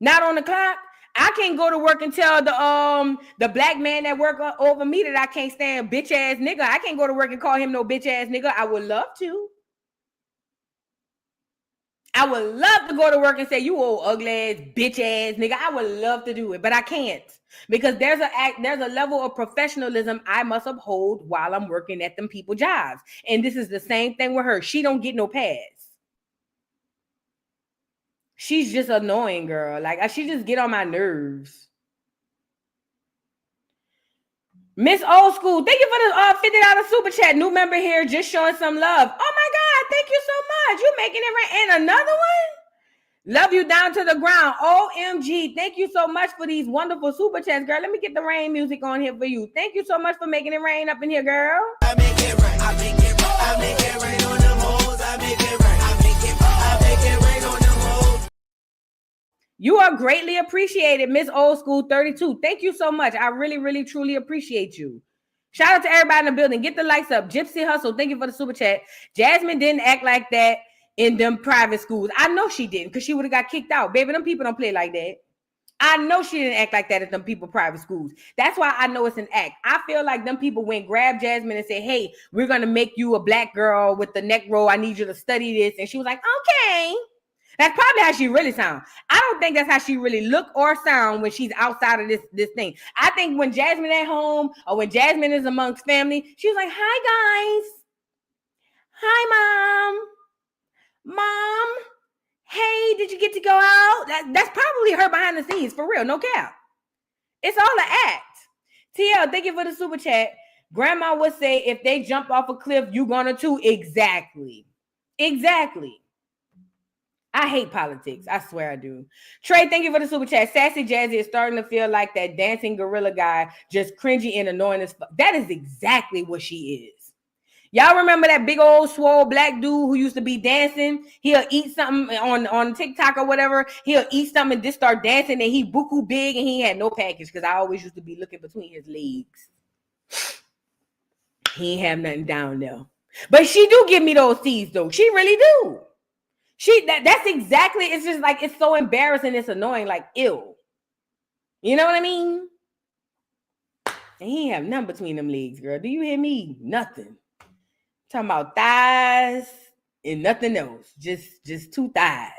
Not on the clock. I can't go to work and tell the black man that work over me that I can't stand bitch ass nigga. I can't go to work and call him no bitch ass nigga. I would love to. I would love to go to work and say, you old ugly ass bitch ass nigga. I would love to do it, but I can't because there's a level of professionalism I must uphold while I'm working at them people jobs. And this is the same thing with her. She don't get no pass. She's just annoying, girl. Like, she just get on my nerves. Miss Old School, thank you for the $50 super chat. New member here, just showing some love. Oh my God, thank you so much. You making it right. And another one? Love you down to the ground. OMG, thank you so much for these wonderful super chats, girl. Let me get the rain music on here for you. Thank you so much for making it rain up in here, girl. I make it rain. I make it rain. I make it rain on them hoes. I make it rain. I make it rain on them hoes. You are greatly appreciated, Miss Old School 32. Thank you so much. I really, really, truly appreciate you. Shout out to everybody in the building. Get the likes up. Gypsy Hustle, thank you for the super chat. Jasmine didn't act like that in them private schools. I know she didn't because she would have got kicked out. Baby, them people don't play like that. I know she didn't act like that at them people private schools. That's why I know it's an act. I feel like them people went grab Jasmine and said, hey, we're going to make you a black girl with the neck roll. I need you to study this. And she was like, okay. That's probably how she really sounds. I don't think that's how she really look or sound when she's outside of this thing. I think when Jasmine at home or when Jasmine is amongst family, she's like, hi, guys. Hi, Mom. Mom. Hey, did you get to go out? That's probably her behind the scenes, for real, no cap. It's all an act. TL, thank you for the super chat. Grandma would say, if they jump off a cliff, you gonna too. Exactly. Exactly. I hate politics. I swear I do. Trey, thank you for the super chat. Sassy Jazzy is starting to feel like that dancing gorilla guy, just cringy and annoying as fuck. That is exactly what she is. Y'all remember that big old swole black dude who used to be dancing? He'll eat something on TikTok or whatever. He'll eat something and just start dancing and he buku big and he had no package because I always used to be looking between his legs. He ain't have nothing down there. But she do give me those seeds though. She really do. That's exactly, it's just like, it's so embarrassing, it's annoying, like, ew. You know what I mean? And he ain't have nothing between them legs, girl. Do you hear me? Nothing. Talking about thighs and nothing else. Just two thighs.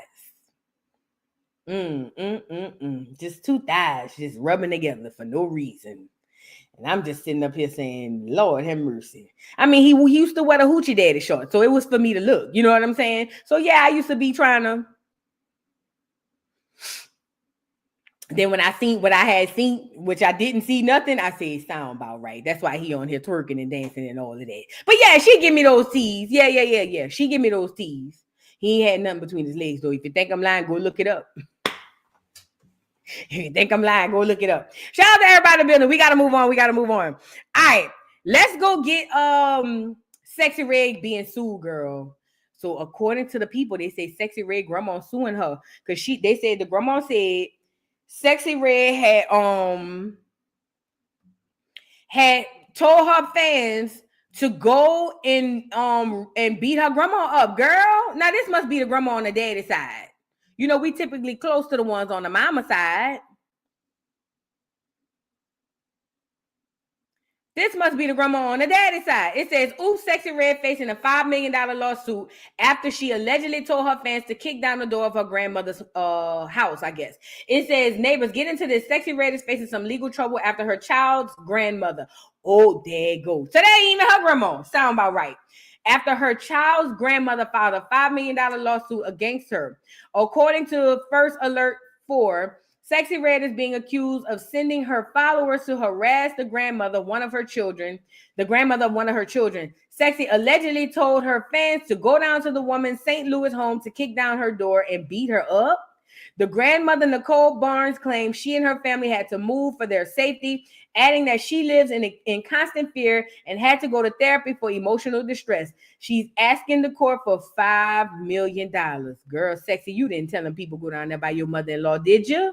Just two thighs just rubbing together for no reason. And I'm just sitting up here saying, Lord have mercy. I mean, he used to wear the hoochie daddy shorts, so it was for me to look. You know what I'm saying? So yeah, I used to be trying to. Then when I seen what I had seen, which I didn't see nothing, I said, sound about right. That's why he on here twerking and dancing and all of that. But yeah, she give me those tees. Yeah. She give me those tees. He ain't had nothing between his legs, though. If you think I'm lying, go look it up. If you think I'm lying, go look it up. Shout out to everybody in the building. We gotta move on. All right, let's go get Sexy Red being sued, girl. So according to the people, they say Sexy Red grandma suing her because they said the grandma said Sexy Red had told her fans to go and beat her grandma up, girl. Now this must be the grandma on the daddy side. You know, we typically close to the ones on the mama side. This must be the grandma on the daddy side. It says, oops, Sexy Red facing a $5 million lawsuit after she allegedly told her fans to kick down the door of her grandmother's house, I guess. It says, neighbors, get into this. Sexy Red is facing some legal trouble after her child's grandmother. Oh, there it goes. So that ain't even her grandma. Sound about right. After her child's grandmother filed a $5 million lawsuit against her. According to First Alert 4, Sexy Red is being accused of sending her followers to harass the grandmother of one of her children. Sexy allegedly told her fans to go down to the woman's St. Louis home to kick down her door and beat her up. The grandmother, Nicole Barnes, claimed she and her family had to move for their safety, adding that she lives in constant fear and had to go to therapy for emotional distress. She's asking the court for $5 million. Girl, Sexy, you didn't tell them people go down there by your mother-in-law, did you?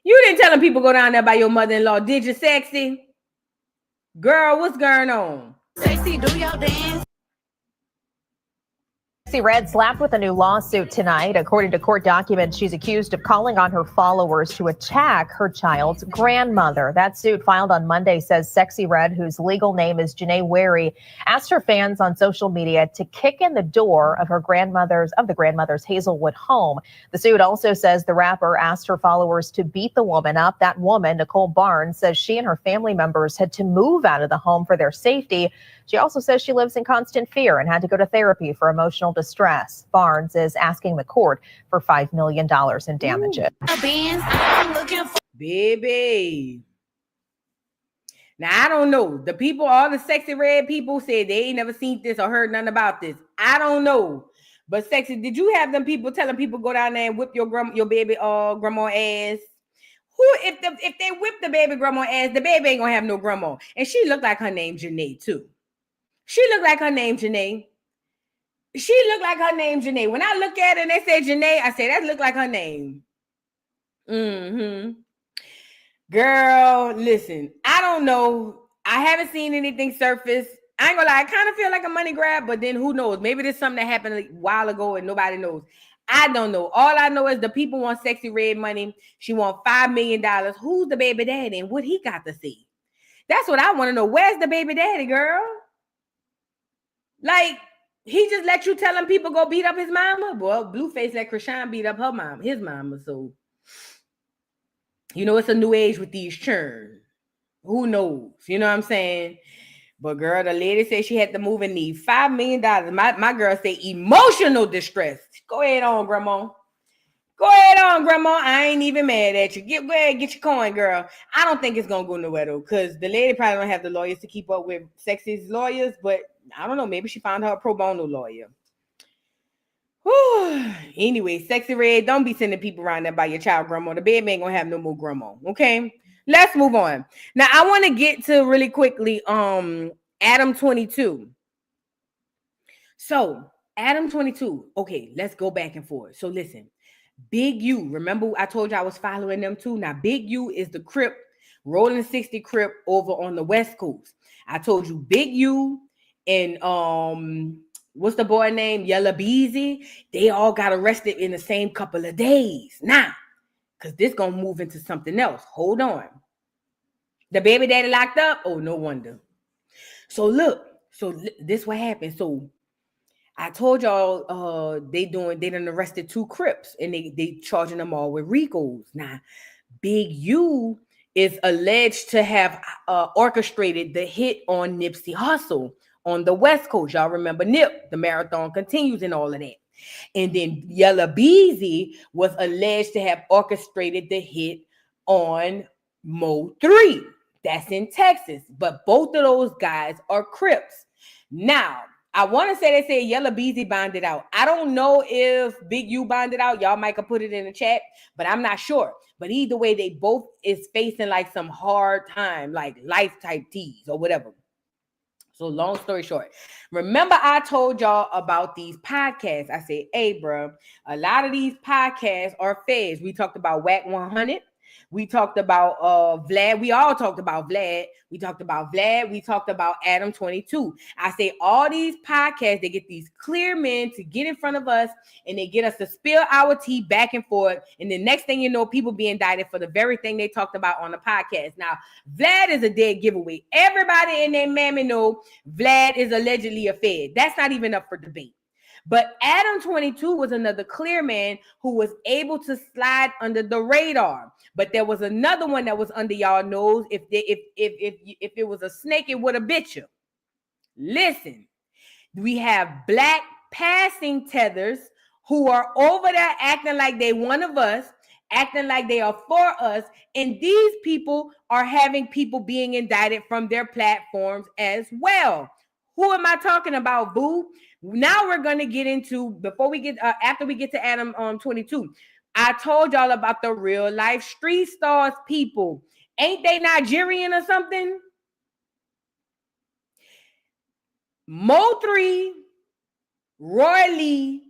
You didn't tell them people go down there by your mother-in-law, did you, Sexy? Girl, what's going on? Sexy, do your dance. Sexy Red slapped with a new lawsuit tonight. According to court documents, she's accused of calling on her followers to attack her child's grandmother. That suit filed on Monday says Sexy Red, whose legal name is Rennie Rori, asked her fans on social media to kick in the door of the grandmother's Hazelwood home. The suit also says the rapper asked her followers to beat the woman up. That woman, Nicole Barnes, says she and her family members had to move out of the home for their safety. She also says she lives in constant fear and had to go to therapy for emotional distress. Barnes is asking the court for $5 million in damages. Baby. Now, I don't know. The people, all the Sexy Red people said they ain't never seen this or heard nothing about this. I don't know. But Sexy, did you have them people telling people go down there and whip your baby grandma ass? If they whip the baby grandma ass, the baby ain't gonna have no grandma. And she looked like her name Janae too. She looked like her name Janae. When I look at it and they say Janae, I say that look like her name. Girl, listen, I don't know. I haven't seen anything surface. I ain't gonna lie, I kind of feel like a money grab, but then who knows? Maybe there's something that happened a while ago and nobody knows. I don't know. All I know is the people want Sexy Red money. She want $5 million. Who's the baby daddy and what he got to see? That's what I want to know. Where's the baby daddy, girl? Like, he just let you tell him people go beat up his mama? Well, Blueface let Krishan beat up his mama. So, you know, it's a new age with these churn. Who knows? You know what I'm saying? But girl, the lady said she had to move and need $5 million. My girl said emotional distress. Go ahead on, Grandma. I ain't even mad at you. Go ahead, get your coin, girl. I don't think it's gonna go nowhere though, because the lady probably don't have the lawyers to keep up with Sexy's lawyers. But I don't know. Maybe she found her a pro bono lawyer. Whew. Anyway, Sexy Red, don't be sending people around there by your child grandma. The baby ain't gonna have no more grandma. Okay. Let's move on. Now, I want to get to really quickly Adam 22. So, Adam 22. Okay, let's go back and forth. So, listen. Big U. Remember I told you I was following them too? Now, Big U is the Crip, Rolling 60 Crip over on the West Coast. I told you Big U and what's the boy name? Yella Beezy. They all got arrested in the same couple of days. Now, because this gonna move into something else. Hold on. The baby daddy locked up? Oh, no wonder. So look, So this what happened. So I told y'all they done arrested 2 Crips and they charging them all with RICOs. Now, Big U is alleged to have orchestrated the hit on Nipsey Hussle on the West Coast. Y'all remember Nip, the marathon continues and all of that. And then Yella Beezy was alleged to have orchestrated the hit on Mo 3. That's in Texas. But both of those guys are Crips. Now, I want to say they said Yella Beezy bonded out. I don't know if Big U bonded out. Y'all might have put it in the chat, but I'm not sure. But either way, they both is facing like some hard time, like life type T's or whatever. So long story short, remember I told y'all about these podcasts. I said, hey, bro, a lot of these podcasts are feds. We talked about Whack 100. We talked about Vlad. We all talked about Vlad. We talked about Vlad. We talked about Adam 22. I say all these podcasts, they get these clear men to get in front of us and they get us to spill our tea back and forth. And the next thing you know, people be indicted for the very thing they talked about on the podcast. Now, Vlad is a dead giveaway. Everybody in their mammy know Vlad is allegedly a fed. That's not even up for debate. But Adam 22 was another clear man who was able to slide under the radar. But there was another one that was under y'all nose. If it was a snake, it would have bit you. Listen, we have black passing tethers who are over there acting like they one of us, acting like they are for us. And these people are having people being indicted from their platforms as well. Who am I talking about, boo? Now we're going to get into, after we get to Adam 22, I told y'all about the real life street stars people. Ain't they Nigerian or something? Mo 3, Roy Lee,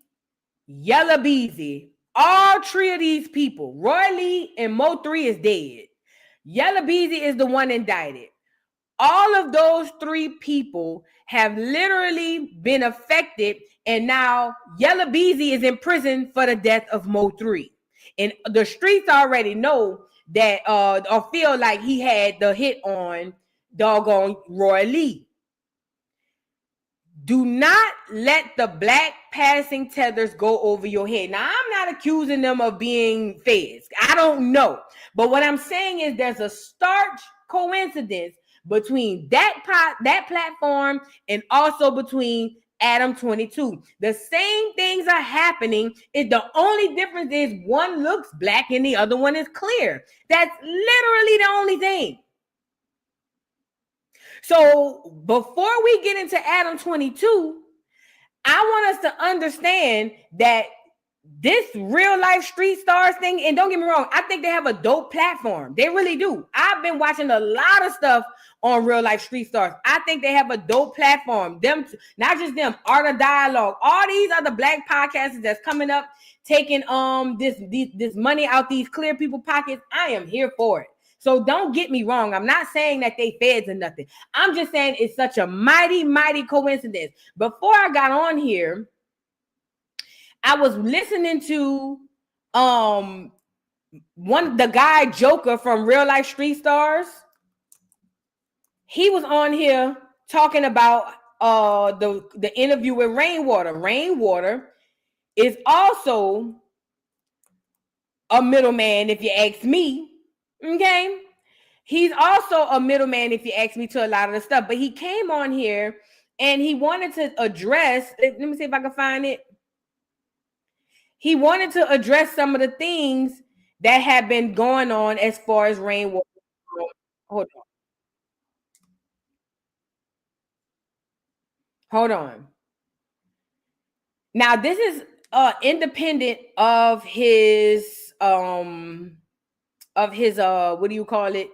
Yella Beezy. All 3 of these people, Roy Lee and Mo 3 is dead. Yella Beezy is the one indicted. All of those 3 people have literally been affected, and now Yella Beezy is in prison for the death of Mo 3. And the streets already know that, or feel like he had the hit on doggone Roy Lee. Do not let the black passing tethers go over your head. Now, I'm not accusing them of being feds. I don't know. But what I'm saying is there's a stark coincidence between that platform and also between Adam 22. The same things are happening. The only difference is one looks black and the other one is clear. That's literally the only thing. So before we get into Adam 22, I want us to understand that this real life street stars thing, and don't get me wrong, I think they have a dope platform. They really do. I've been watching a lot of stuff on real life street stars. I think they have a dope platform. Them, not just them, Art of Dialogue, all these other black podcasters that's coming up, taking this money out these clear people pockets. I am here for it. So don't get me wrong. I'm not saying that they feds or nothing. I'm just saying it's such a mighty, mighty coincidence. Before I got on here, I was listening to the guy Joker from Real Life Street Stars. He was on here talking about the interview with Rainwater. Rainwater is also a middleman, if you ask me. Okay, he's also a middleman, if you ask me, to a lot of the stuff. But he came on here and he wanted to address. Let me see if I can find it. He wanted to address some of the things that have been going on as far as Rainwater. Hold on. Now, this is independent of his what do you call it?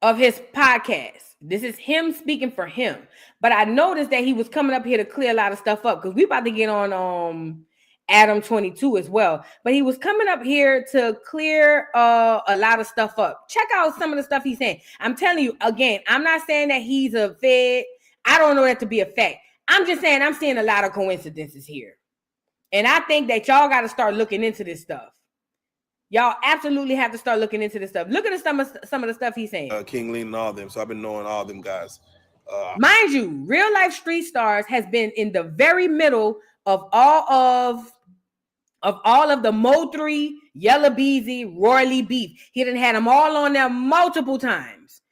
Of his podcast. This is him speaking for him. But I noticed that he was coming up here to clear a lot of stuff up because we about to get on Adam 22 as well. But he was coming up here to clear a lot of stuff up. Check out some of the stuff he's saying. I'm telling you, again, I'm not saying that he's a fed. I don't know that to be a fact. I'm just saying I'm seeing a lot of coincidences here. And I think that y'all got to start looking into this stuff. Y'all absolutely have to start looking into this stuff. Look at some of the stuff he's saying. King Lean and all them. So I've been knowing all them guys. Mind you, Real Life Street Stars has been in the very middle of all of the Mo3, Yella Beezy, Roy Lee beef. He done had them all on there multiple times.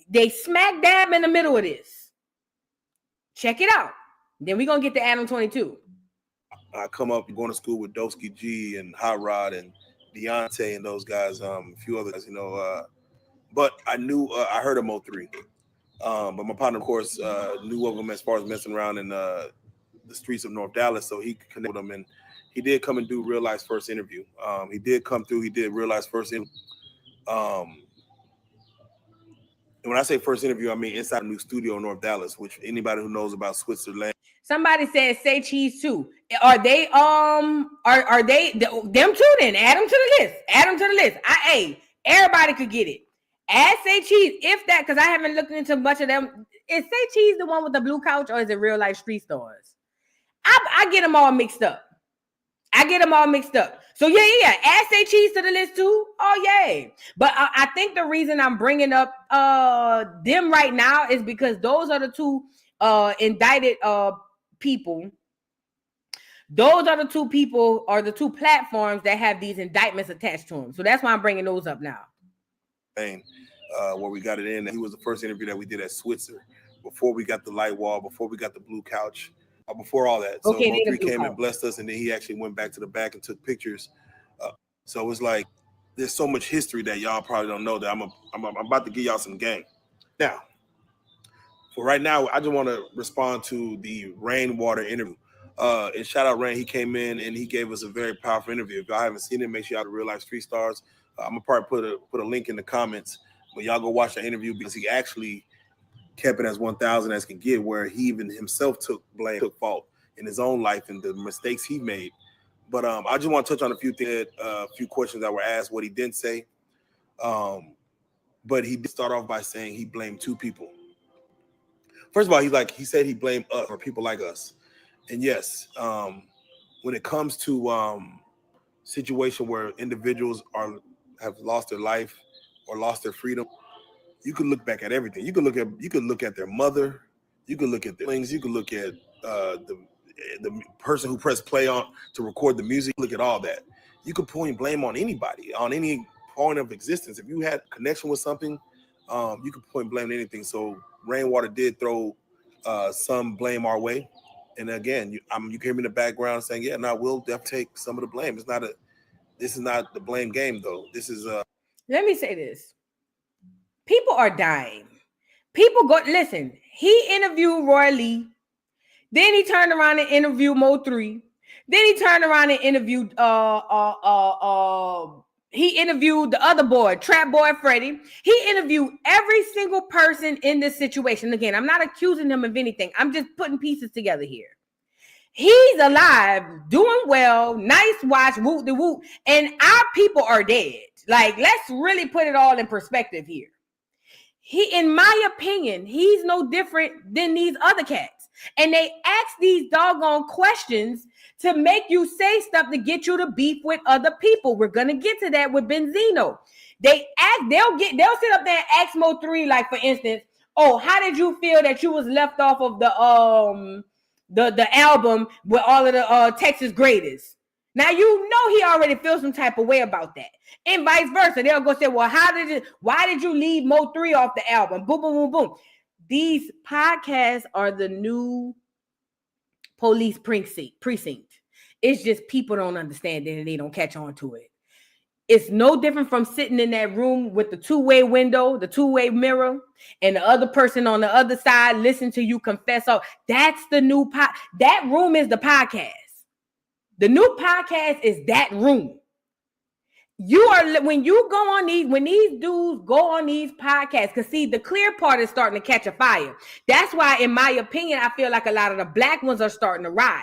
They smack dab in the middle of this. Check it out. Then we're going to get to Adam 22. I come up going to school with Dosky G and Hot Rod and Deontay and those guys, a few other guys, but I knew, I heard of Mo3. But my partner, of course, knew of him as far as messing around in the streets of North Dallas, so he connected with him, and he did come and do Real Life's first interview. He did come through. He did Real Life's first interview. And when I say first interview, I mean inside a new studio in North Dallas, which anybody who knows about Switzerland. Somebody said say cheese too. Are they are they them too then? Add them to the list. Add them to the list. Hey, everybody could get it. Add say cheese if that, because I haven't looked into much of them. Is say cheese the one with the blue couch, or is it Real Life Street Stars? I get them all mixed up. So yeah. Add say cheese to the list too. Oh yeah. But I think the reason I'm bringing up them right now is because those are the two indicted people. Those are the two people, or the two platforms that have these indictments attached to them. So that's why I'm bringing those up now. Where we got it in. He was the first interview that we did at Switzer before we got the light wall, before we got the blue couch, before all that. So Mo3 came and blessed us, and then he actually went back to the back and took pictures. So it was like there's so much history that y'all probably don't know that I'm about to give y'all some game. Now, for right now, I just want to respond to the Rainwater interview. And shout out Rain. He came in and he gave us a very powerful interview. If y'all haven't seen it, make sure y'all to Real Life Street Stars. I'm gonna probably put a link in the comments, but y'all go watch that interview, because he actually kept it as 1,000 as can get, where he even himself took fault in his own life and the mistakes he made. But I just want to touch on a few things, a few questions that were asked, what he didn't say. But he did start off by saying he blamed two people. First of all, he said he blamed us, or people like us. And yes, when it comes to situation where individuals have lost their life or lost their freedom, you could look back at everything. You could look at their mother, you could look at their things, you could look at the person who pressed play on to record the music, look at all that. You could point blame on anybody, on any point of existence. If you had a connection with something, you could point blame on anything. So Rainwater did throw some blame our way. And again, you can hear me in the background saying, yeah, no, we'll definitely take some of the blame. This is not the blame game, though. This is Let me say this. People are dying. Listen, he interviewed Roy Lee. Then he turned around and interviewed Mo3. Then he turned around and interviewed he interviewed the other boy, Trap Boy Freddie. He interviewed every single person in this situation. Again, I'm not accusing him of anything. I'm just putting pieces together here. He's alive, doing well, nice watch, whoop de whoop, and our people are dead. Like, let's really put it all in perspective here. In my opinion, he's no different than these other cats. And they ask these doggone questions to make you say stuff to get you to beef with other people. We're gonna get to that with Benzino. They'll sit up there and ask Mo3, like, for instance, oh, how did you feel that you was left off of the album with all of the Texas Greatest? Now you know he already feels some type of way about that. And vice versa. They'll go say, well, why did you leave Mo3 off the album? Boom, boom, boom, boom. These podcasts are the new police precinct. It's just people don't understand it and they don't catch on to it. It's no different from sitting in that room with the two-way window, the two-way mirror, and the other person on the other side listen to you confess. Oh, that's the new that room is the podcast. The new podcast is that room. When these dudes go on these podcasts, because see, the clear part is starting to catch a fire. That's why, in my opinion, I feel like a lot of the black ones are starting to rise.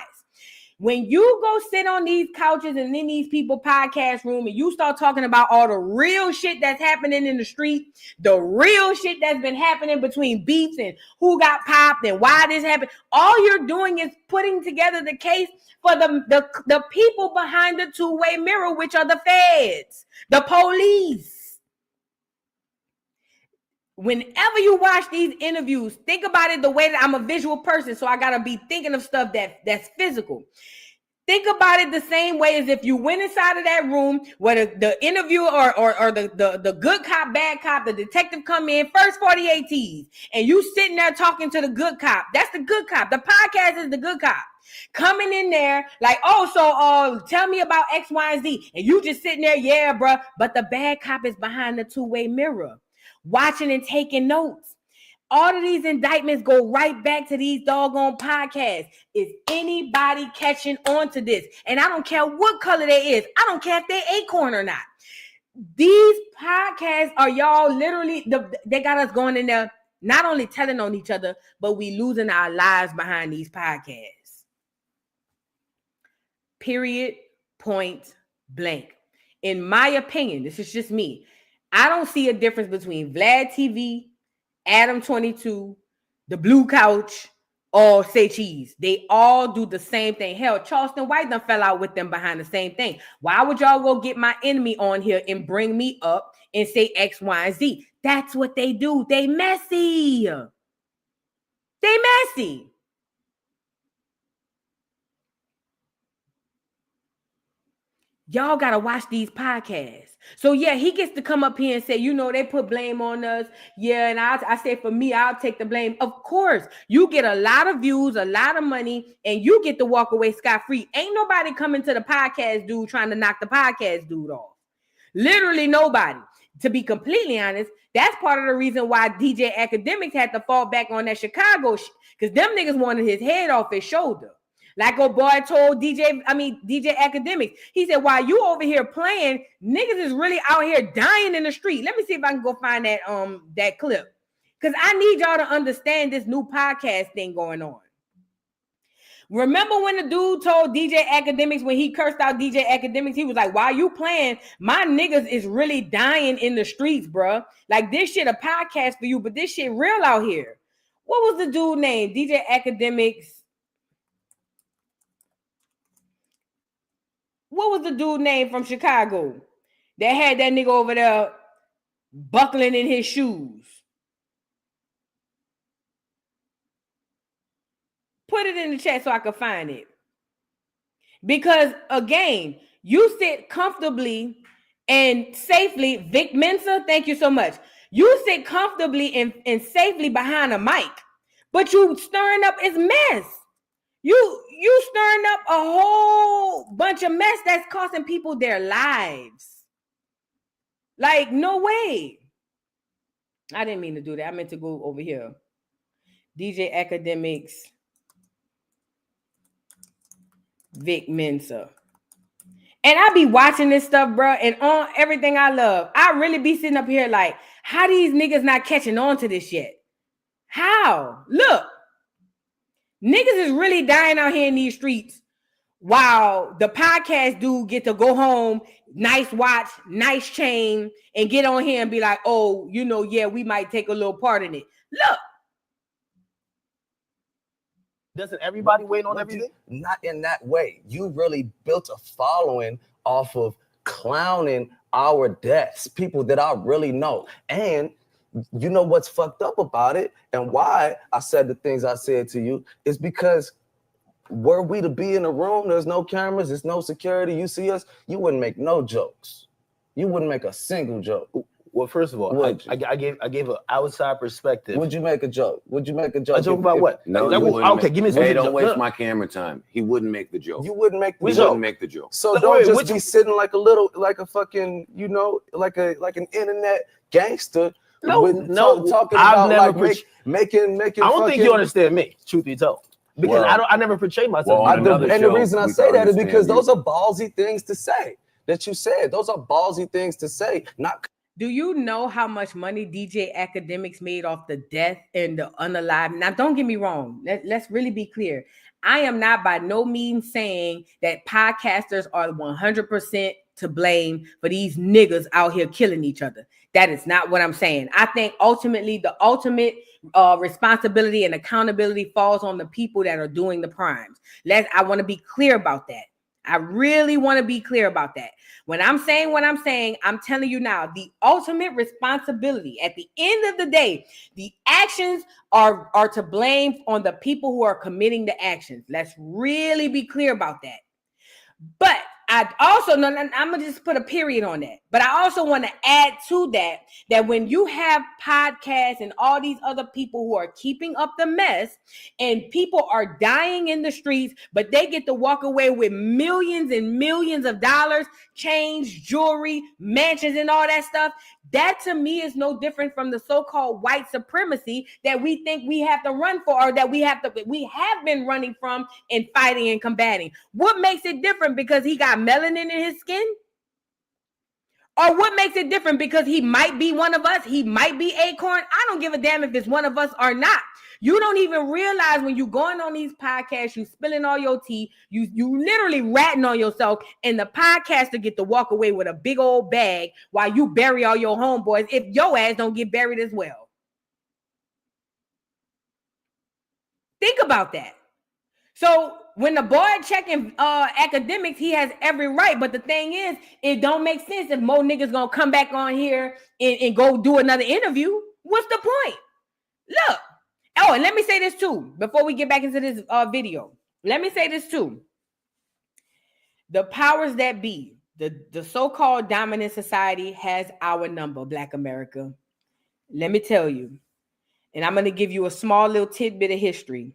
When you go sit on these couches and in these people podcast room and you start talking about all the real shit that's happening in the street, the real shit that's been happening between beefs and who got popped and why this happened, all you're doing is putting together the case for the people behind the two-way mirror, which are the feds, the police. whenever you watch these interviews, think about it the way that I'm a visual person, so I gotta be thinking of stuff that's physical. Think about it the same way as if you went inside of that room where the interviewer or the good cop, bad cop, the detective come in, first 48 T's, and you sitting there talking to the good cop. That's the good cop. The podcast is the good cop. Coming in there like, oh, so tell me about X, Y, and Z. And you just sitting there, yeah, bro. But the bad cop is behind the two-way mirror, watching and taking notes. All of these indictments go right back to these doggone podcasts. Is anybody catching on to this? And I don't care what color they is. I don't care if they acorn or not. These podcasts are y'all literally, they got us going in there, not only telling on each other, but we losing our lives behind these podcasts. Period, point blank. In my opinion, this is just me. I don't see a difference between Vlad TV, Adam 22, the Blue Couch, or Say Cheese. They all do the same thing. Hell, Charleston White done fell out with them behind the same thing. Why would y'all go get my enemy on here and bring me up and say X, Y, and Z? That's what they do. They messy. They messy. Y'all got to watch these podcasts. So, yeah, he gets to come up here and say, you know, they put blame on us. Yeah, and I say, for me, I'll take the blame. Of course, you get a lot of views, a lot of money, and you get to walk away scot-free. Ain't nobody coming to the podcast dude trying to knock the podcast dude off. Literally nobody. To be completely honest, that's part of the reason why DJ Academics had to fall back on that Chicago shit, because them niggas wanted his head off his shoulder. Like old boy told DJ Academics, he said, while you over here playing, niggas is really out here dying in the street. Let me see if I can go find that clip. Because I need y'all to understand this new podcast thing going on. Remember when the dude told DJ Academics, when he cursed out DJ Academics, he was like, while you playing, my niggas is really dying in the streets, bruh. Like, this shit a podcast for you, but this shit real out here. What was the dude name? DJ Academics. What was the dude name from Chicago that had that nigga over there buckling in his shoes? Put it in the chat so I can find it. Because, again, you sit comfortably and safely. Vic Mensa, thank you so much. You sit comfortably and safely behind a mic, but you stirring up his mess. You stirring up a whole bunch of mess that's costing people their lives. Like, no way. I didn't mean to do that. I meant to go over here. DJ Academics, Vic Mensa. And I be watching this stuff, bro, and on everything I love. I really be sitting up here like, how these niggas not catching on to this yet? How? Look. Niggas is really dying out here in these streets while the podcast dude get to go home, nice watch, nice chain, and get on here and be like, oh, you know, yeah, we might take a little part in it. Look. Doesn't everybody wait on everything? Not in that way. You really built a following off of clowning our deaths, people that I really know. And you know what's fucked up about it and why I said the things I said to you is because were we to be in a room, there's no cameras, there's no security, you see us, you wouldn't make no jokes. You wouldn't make a single joke. Well, first of all, I gave an outside perspective. Would you make a joke? Would you make a joke? A joke about what? No, okay, give me some. Hey, don't waste my camera time. He wouldn't make the joke. You wouldn't make the joke. Wouldn't make the joke. So don't just be sitting like a fucking, you know, like an internet gangster. Talking about I've never making. I don't think you understand me, truth be told, because I never portray myself. And the reason I say that is because those are ballsy things to say. That you said those are ballsy things to say. Not. Do you know how much money DJ Academics made off the death and the unalive? Now, don't get me wrong. Let's really be clear. I am not by no means saying that podcasters are 100% to blame for these niggas out here killing each other. That is not what I'm saying. I think ultimately the ultimate responsibility and accountability falls on the people that are doing the crimes. I want to be clear about that. I really want to be clear about that. When I'm saying what I'm saying, I'm telling you now, the ultimate responsibility at the end of the day, the actions are to blame on the people who are committing the actions. Let's really be clear about that. But I also, no, I'm going to just put a period on that. But I also want to add to that when you have podcasts and all these other people who are keeping up the mess and people are dying in the streets, but they get to walk away with millions and millions of dollars, change, jewelry, mansions, and all that stuff, that to me is no different from the so-called white supremacy that we think we have to run for, or that we have been running from and fighting and combating. What makes it different because he got melanin in his skin? Or what makes it different because he might be one of us? He might be Acorn. I don't give a damn if it's one of us or not. You don't even realize when you're going on these podcasts, you spilling all your tea, you literally ratting on yourself, and the podcaster get to walk away with a big old bag while you bury all your homeboys if your ass don't get buried as well. Think about that. So when the boy checking academics, he has every right. But the thing is, it don't make sense if more niggas gonna come back on here and go do another interview. What's the point? Look. Oh, and let me say this too, before we get back into this video. Let me say this too. The powers that be, the so-called dominant society has our number, Black America. Let me tell you, and I'm going to give you a small little tidbit of history.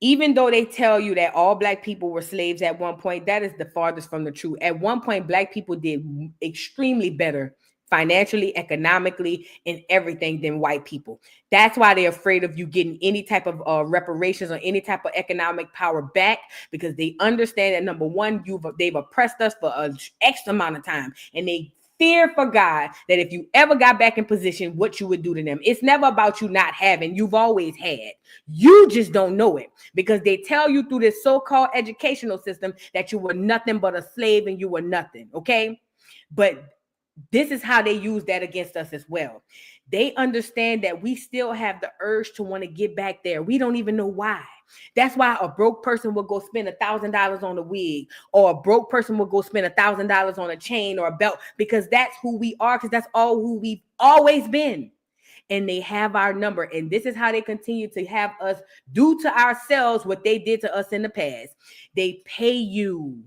Even though they tell you that all Black people were slaves at one point, that is the farthest from the truth. At one point, Black people did extremely better financially, economically, and everything than white people. That's why they're afraid of you getting any type of reparations or any type of economic power back, because they understand that, number one, they've oppressed us for an X amount of time, and they fear for God that if you ever got back in position, what you would do to them. It's never about you not having. You've always had. You just don't know it, because they tell you through this so-called educational system that you were nothing but a slave and you were nothing, okay? But this is how they use that against us as well. They understand that we still have the urge to want to get back there. We don't even know why. That's why a broke person will go spend $1,000 on a wig, or a broke person will go spend $1,000 on a chain or a belt, because that's who we are, because that's all who we've always been. And they have our number. And this is how they continue to have us do to ourselves what they did to us in the past. They pay you.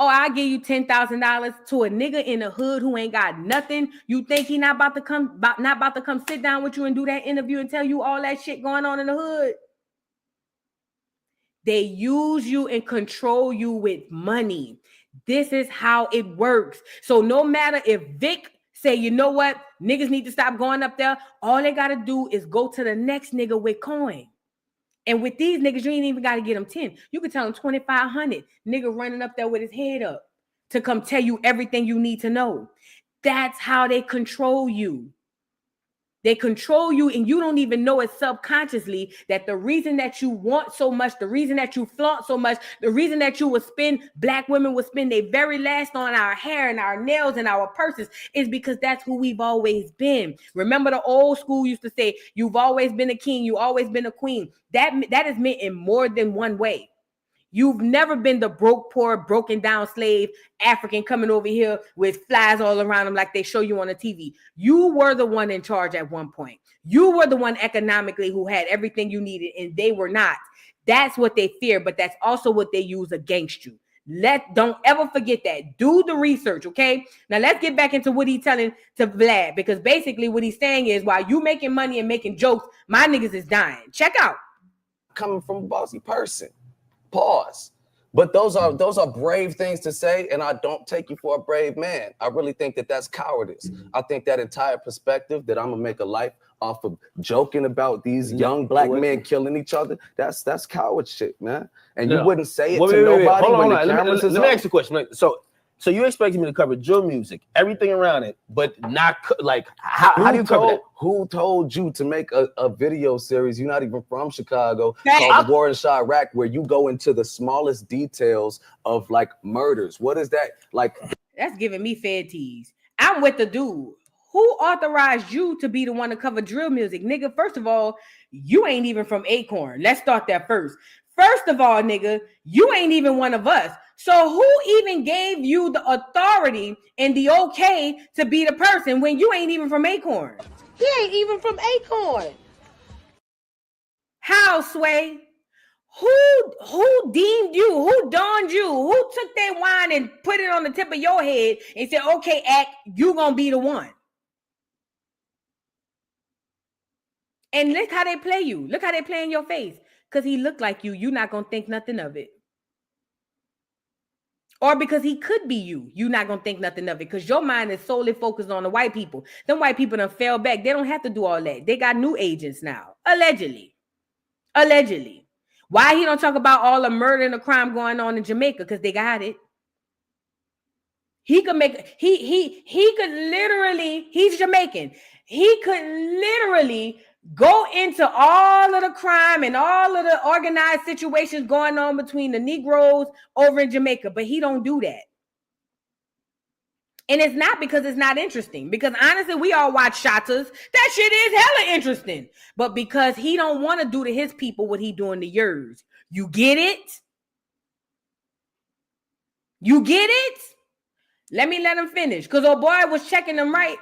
Oh, I give you $10,000 to a nigga in the hood who ain't got nothing. You think he not about to come sit down with you and do that interview and tell you all that shit going on in the hood? They use you and control you with money. This is how it works. So no matter if Vic say, you know what, niggas need to stop going up there, all they got to do is go to the next nigga with coin. And with these niggas, you ain't even got to get them 10. You can tell them 2,500. Nigga running up there with his head up to come tell you everything you need to know. That's how they control you. They control you, and you don't even know it subconsciously that the reason that you want so much, the reason that you flaunt so much, the reason that you would spend, Black women would spend their very last on our hair and our nails and our purses, is because that's who we've always been. Remember, the old school used to say, you've always been a king, you've always been a queen. That is meant in more than one way. You've never been the broke, poor, broken down slave African coming over here with flies all around them like they show you on the TV. You were the one in charge at one point. You were the one economically who had everything you needed, and they were not. That's what they fear, but that's also what they use against you. Don't ever forget that. Do the research, okay? Now let's get back into what he's telling to Vlad, because basically what he's saying is, while you making money and making jokes, my niggas is dying. Check out. Coming from a bossy person. Pause. But those are brave things to say, and I don't take you for a brave man. I really think that that's cowardice. I think that entire perspective that I'm gonna make a life off of joking about these young Black men killing each other, that's coward shit, man. And you wouldn't say it to nobody when the cameras is on. Let me ask you a question. So you expected me to cover drill music, everything around it, but not like how do you cover that? Who told you to make a video series? You're not even from Chicago, called The War in Chirac, where you go into the smallest details of like murders. What is that like? That's giving me fed tease. I'm with the dude. Who authorized you to be the one to cover drill music? Nigga, first of all, you ain't even from Acorn. Let's start there first. First of all, nigga, you ain't even one of us. So who even gave you the authority and the okay to be the person when you ain't even from Acorn? He ain't even from Acorn. How, Sway? Who deemed you? Who donned you? Who took that wine and put it on the tip of your head and said, okay, Act, you gonna be the one? And look how they play you. Look how they play in your face. Because he looked like you, you're not gonna think nothing of it. Or because he could be you, you're not gonna think nothing of it. Because your mind is solely focused on the white people. Them white people done fell back. They don't have to do all that. They got new agents now. Allegedly. Why he don't talk about all the murder and the crime going on in Jamaica? Because they got it. He could make he could literally, he's Jamaican. He could literally go into all of the crime and all of the organized situations going on between the Negroes over in Jamaica, but he don't do that. And it's not because it's not interesting, because honestly, we all watch Shotters. That shit is hella interesting. But because he don't want to do to his people what he doing to yours. You get it? You get it? Let him finish. Because old boy was checking them right.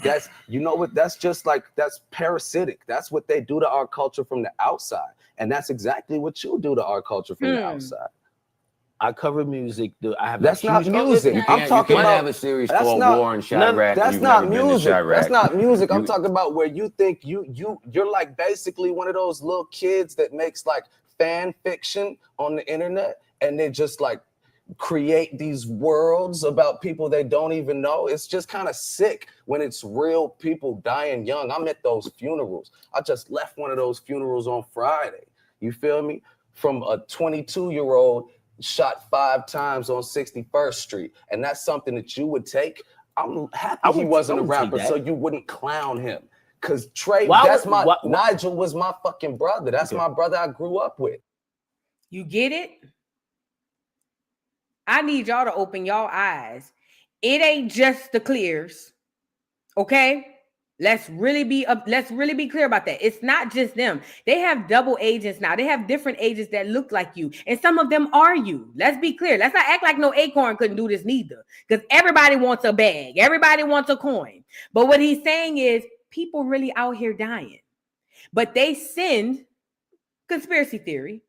That's, you know what, that's just like, that's parasitic. That's what they do to our culture from the outside. And that's exactly what you do to our culture from the outside. I cover music. I have that's not music. I'm talking about have a series called War in Chirac. That's not music. That's not music. I'm talking about where you think you're like basically one of those little kids that makes like fan fiction on the internet, and they just like create these worlds about people they don't even know. It's just kind of sick when it's real people dying young. I'm at those funerals. I just left one of those funerals on Friday. You feel me? From a 22-year-old shot 5 times on 61st Street. And that's something that you would take. I'm happy he wasn't a rapper, so you wouldn't clown him. Because Trey, Nigel was my fucking brother. That's my brother I grew up with. You get it? I need y'all to open y'all eyes. It ain't just the clears. Okay? Let's really be clear about that. It's not just them. They have double agents now. They have different agents that look like you. And some of them are you. Let's be clear. Let's not act like no Acorn couldn't do this neither. Because everybody wants a bag. Everybody wants a coin. But what he's saying is people really out here dying. But they send, conspiracy theory,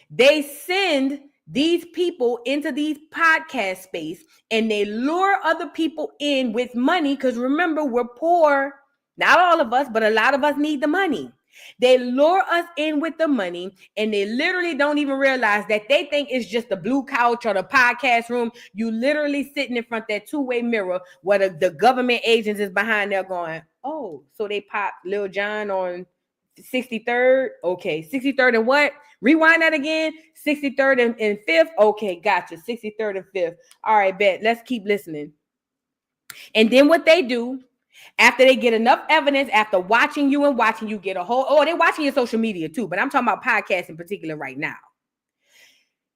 they send these people into these podcast space and they lure other people in with money, because remember, we're poor. Not all of us, but a lot of us need the money. They lure us in with the money, and they literally don't even realize that they think it's just the blue couch or the podcast room. You literally sitting in front of that two-way mirror where the government agents is behind there going, oh, so they popped Lil Jon on 63rd. Okay, 63rd and what? Rewind that again. 63rd and 5th. Okay, gotcha. 63rd and 5th. All right, bet. Let's keep listening. And then what they do, after they get enough evidence, after watching you get a whole, they're watching your social media too, but I'm talking about podcasts in particular right now.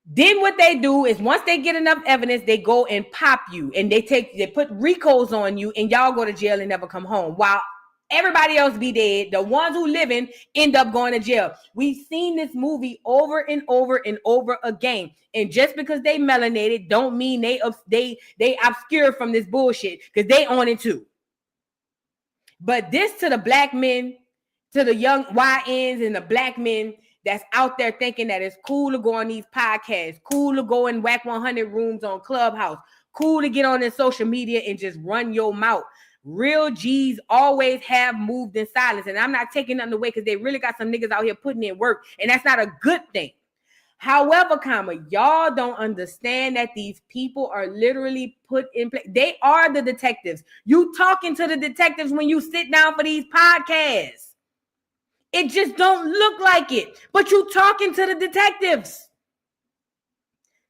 Then what they do is once they get enough evidence, they go and pop you, and they put RICOs on you, and y'all go to jail and never come home. While everybody else be dead, the ones who living end up going to jail. We've seen this movie over and over and over again. And just because they melanated don't mean they obscure from this bullshit, because they on it too. But this to the black men, to the young YNs and the black men that's out there thinking that it's cool to go on these podcasts, cool to go in Whack 100 rooms on Clubhouse, cool to get on their social media and just run your mouth. Real G's always have moved in silence. And I'm not taking nothing away, because they really got some niggas out here putting in work. And that's not a good thing. However, y'all don't understand that these people are literally put in place. They are the detectives. You talking to the detectives when you sit down for these podcasts. It just don't look like it. But you talking to the detectives.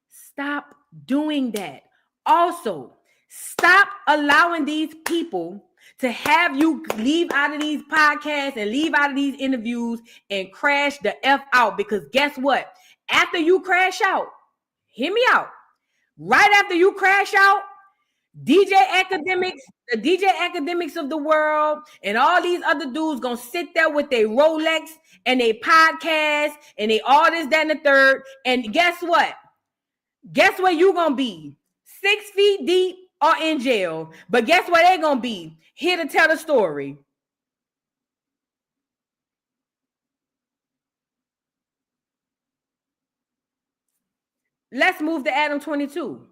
Stop doing that. Also, stop allowing these people to have you leave out of these podcasts and leave out of these interviews and crash the F out. Because guess what? After you crash out, hear me out. Right after you crash out, DJ Academics, the DJ Academics of the world, and all these other dudes gonna sit there with their Rolex and they podcast and they all this, that, and the third. And guess what? Guess where you gonna be? 6 feet deep or in jail. But guess where they gonna be? Here to tell the story. Let's move to Adam 22.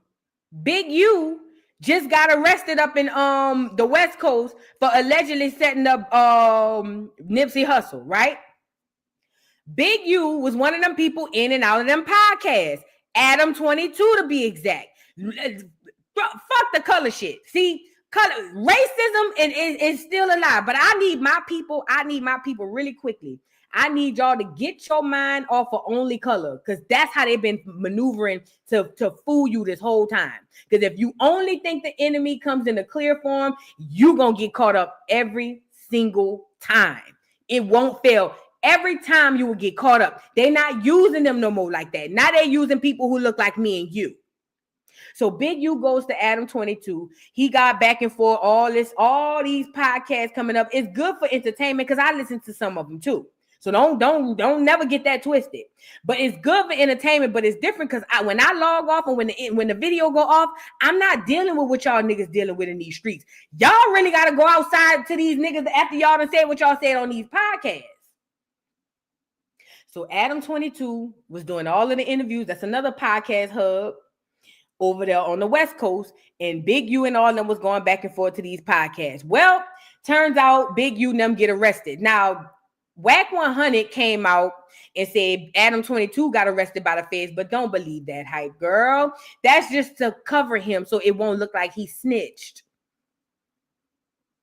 Big U just got arrested up in the West Coast for allegedly setting up Nipsey Hussle, right? Big U was one of them people in and out of them podcasts. Adam 22 to be exact. Fuck the color shit. See, color racism is still alive. But I need my people really quickly. I need y'all to get your mind off of only color, because that's how they've been maneuvering to fool you this whole time. Because if you only think the enemy comes in a clear form, you're going to get caught up every single time. It won't fail. Every time you will get caught up. They're not using them no more like that. Now they're using people who look like me and you. So Big U goes to Adam 22. He got back and forth, all these podcasts coming up. It's good for entertainment because I listen to some of them too. So don't never get that twisted. But it's good for entertainment, but it's different because when I log off and when the video go off, I'm not dealing with what y'all niggas dealing with in these streets. Y'all really got to go outside to these niggas after y'all done said what y'all said on these podcasts. So Adam 22 was doing all of the interviews. That's another podcast hub over there on the West Coast. And Big U and all of them was going back and forth to these podcasts. Well, turns out Big U and them get arrested. Now, Whack 100 came out and said Adam 22 got arrested by the feds, but don't believe that hype, girl. That's just to cover him so it won't look like he snitched.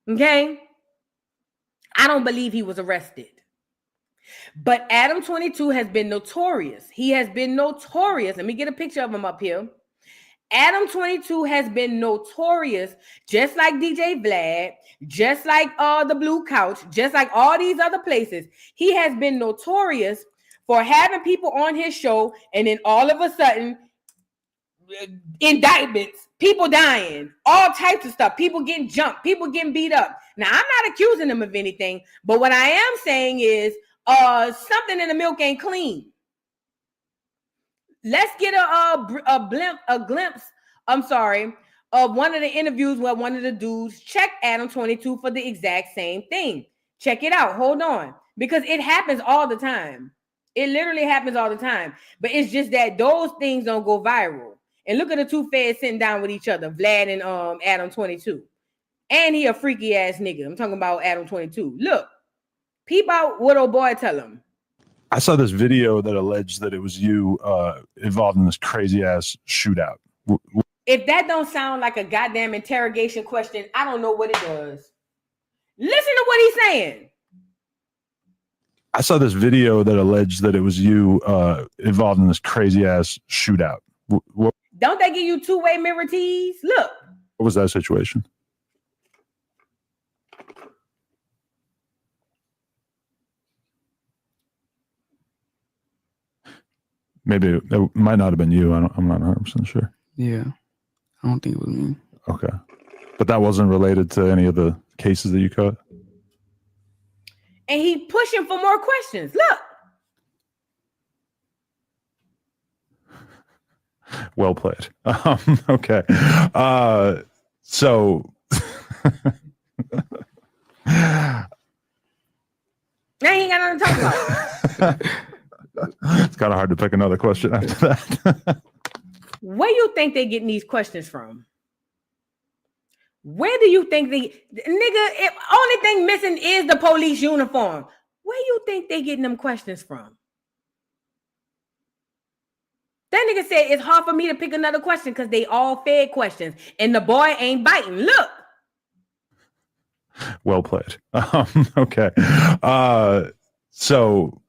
Okay? I don't believe he was arrested. But Adam 22 has been notorious. He has been notorious. Let me get a picture of him up here. Adam 22 has been notorious, just like DJ Vlad, just like the Blue Couch, just like all these other places. He has been notorious for having people on his show, and then all of a sudden, indictments, people dying, all types of stuff, people getting jumped, people getting beat up. Now, I'm not accusing him of anything, but what I am saying is something in the milk ain't clean. Let's get a glimpse, of one of the interviews where one of the dudes checked Adam 22 for the exact same thing. Check it out. Hold on. Because it happens all the time. It literally happens all the time. But it's just that those things don't go viral. And look at the two feds sitting down with each other, Vlad and Adam 22. And he a freaky ass nigga. I'm talking about Adam 22. Look, peep out what old boy tell him. I saw this video that alleged that it was you involved in this crazy ass shootout. If that don't sound like a goddamn interrogation question, I don't know what it does. Listen to what he's saying. I saw this video that alleged that it was you involved in this crazy ass shootout. Don't they give you two-way mirror tees? Look. What was that situation? Maybe it might not have been you. I'm not 100% sure. Yeah, I don't think it was me. Okay. But that wasn't related to any of the cases that you caught? And he pushing for more questions. Look. Well played. Okay. So... Now he ain't got nothing to talk about. It's kind of hard to pick another question after that. Where do you think they getting these questions from? Where do you think only thing missing is the police uniform. Where do you think they getting them questions from? That nigga said it's hard for me to pick another question because they all fed questions and the boy ain't biting. Look. Well played. Okay. So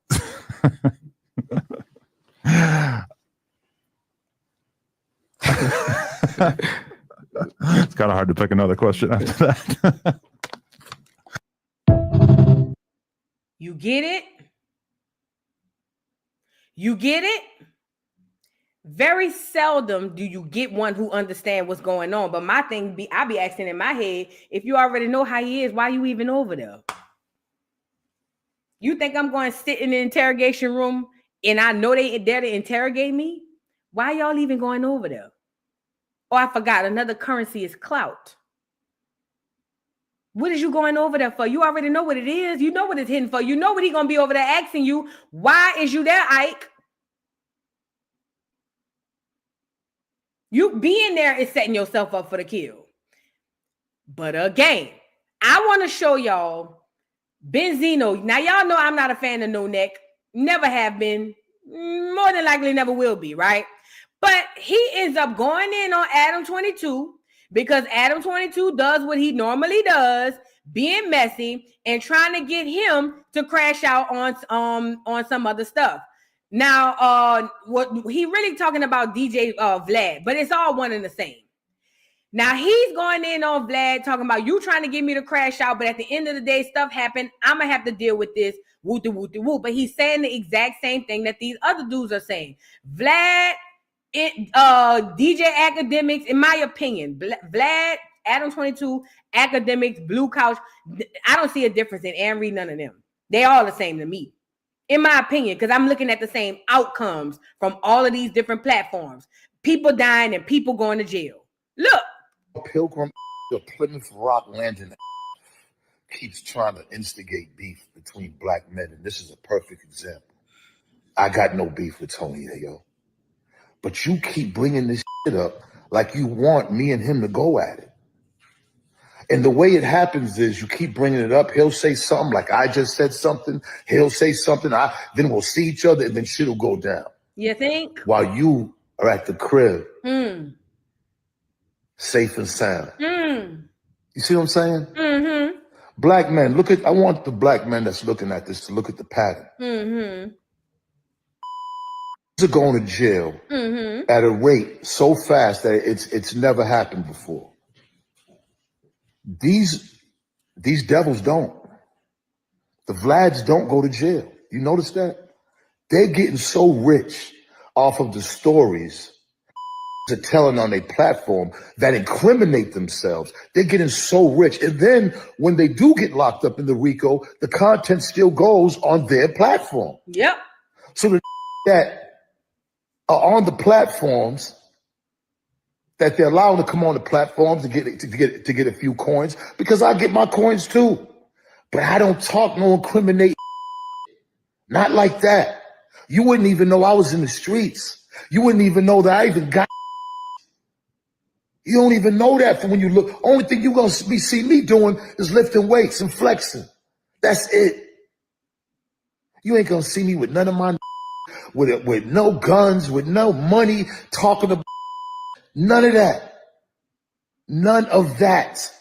it's kind of hard to pick another question after that. You get it? You get it? Very seldom do you get one who understands what's going on. But my thing be, I be asking in my head, if you already know how he is, why you even over there? You think I'm going to sit in the interrogation room and I know they there to interrogate me? Why y'all even going over there? Oh, I forgot. Another currency is clout. What is you going over there for? You already know what it is. You know what it's hidden for. You know what he going to be over there asking you. Why is you there, Ike? You being there is setting yourself up for the kill. But again, I want to show y'all Benzino. Now, y'all know I'm not a fan of No Neck. Never have been. More than likely never will be, right? But he ends up going in on Adam 22 because Adam 22 does what he normally does, being messy and trying to get him to crash out on some other stuff. Now, what he really talking about DJ Vlad, but it's all one and the same. Now he's going in on Vlad talking about you trying to get me to crash out, but at the end of the day, stuff happened. I'm gonna have to deal with this. Woo-de, woo-de, woo. But he's saying the exact same thing that these other dudes are saying. Vlad, DJ Academics, in my opinion, Vlad, Adam 22, Academics, Blue Couch. I don't see a difference in Anne, none of them. They all the same to me. In my opinion, because I'm looking at the same outcomes from all of these different platforms. People dying and people going to jail. Look. Pilgrim, the Plymouth Rock landing keeps trying to instigate beef between black men, and this is a perfect example. I got no beef with Tony, yo. But you keep bringing this shit up like you want me and him to go at it. And the way it happens is you keep bringing it up. He'll say something like I just said something. He'll say something. Then we'll see each other and then shit will go down. You think? While you are at the crib, safe and sound. You see what I'm saying? Mm-hmm. Black men, I want the black men that's looking at this to look at the pattern. Mm-hmm. Are going to jail at a rate so fast that it's never happened before. These devils don't. The Vlads don't go to jail. You notice that? They're getting so rich off of the stories they're telling on their platform that incriminate themselves. They're getting so rich. And then when they do get locked up in the RICO, the content still goes on their platform. Yep. So the that are on the platforms that they're allowed to come on the platforms to get a few coins, because I get my coins too. But I don't talk no incriminate. Not like that. You wouldn't even know I was in the streets. You wouldn't even know that I even got. You don't even know that from when you look. Only thing you're gonna see me doing is lifting weights and flexing. That's it. You ain't gonna see me with none of my with no guns, with no money, talking about none of that. None of that.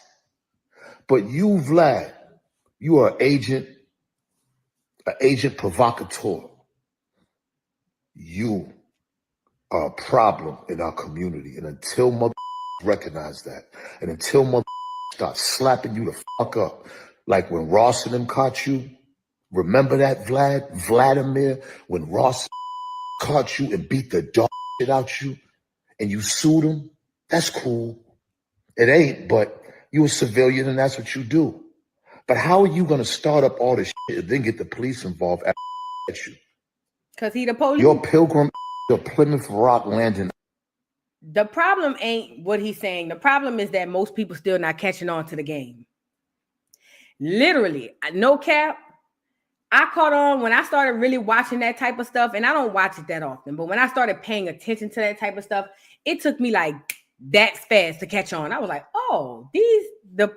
But you, Vlad, you are an agent provocateur. You are a problem in our community. And until mother recognize that, and until mother start slapping you the fuck up, like when Ross and them caught you, remember that, Vladimir, when Ross caught you and beat the dog shit out you, and you sued him? That's cool. It ain't, but you a civilian and that's what you do. But how are you going to start up all this shit and then get the police involved at you? Because he the police. Your Pilgrim, your Plymouth Rock landing. The problem ain't what he's saying. The problem is that most people still not catching on to the game. Literally, no cap. I caught on when I started really watching that type of stuff, and I don't watch it that often, but when I started paying attention to that type of stuff, it took me like that fast to catch on. I was like, oh, Vlad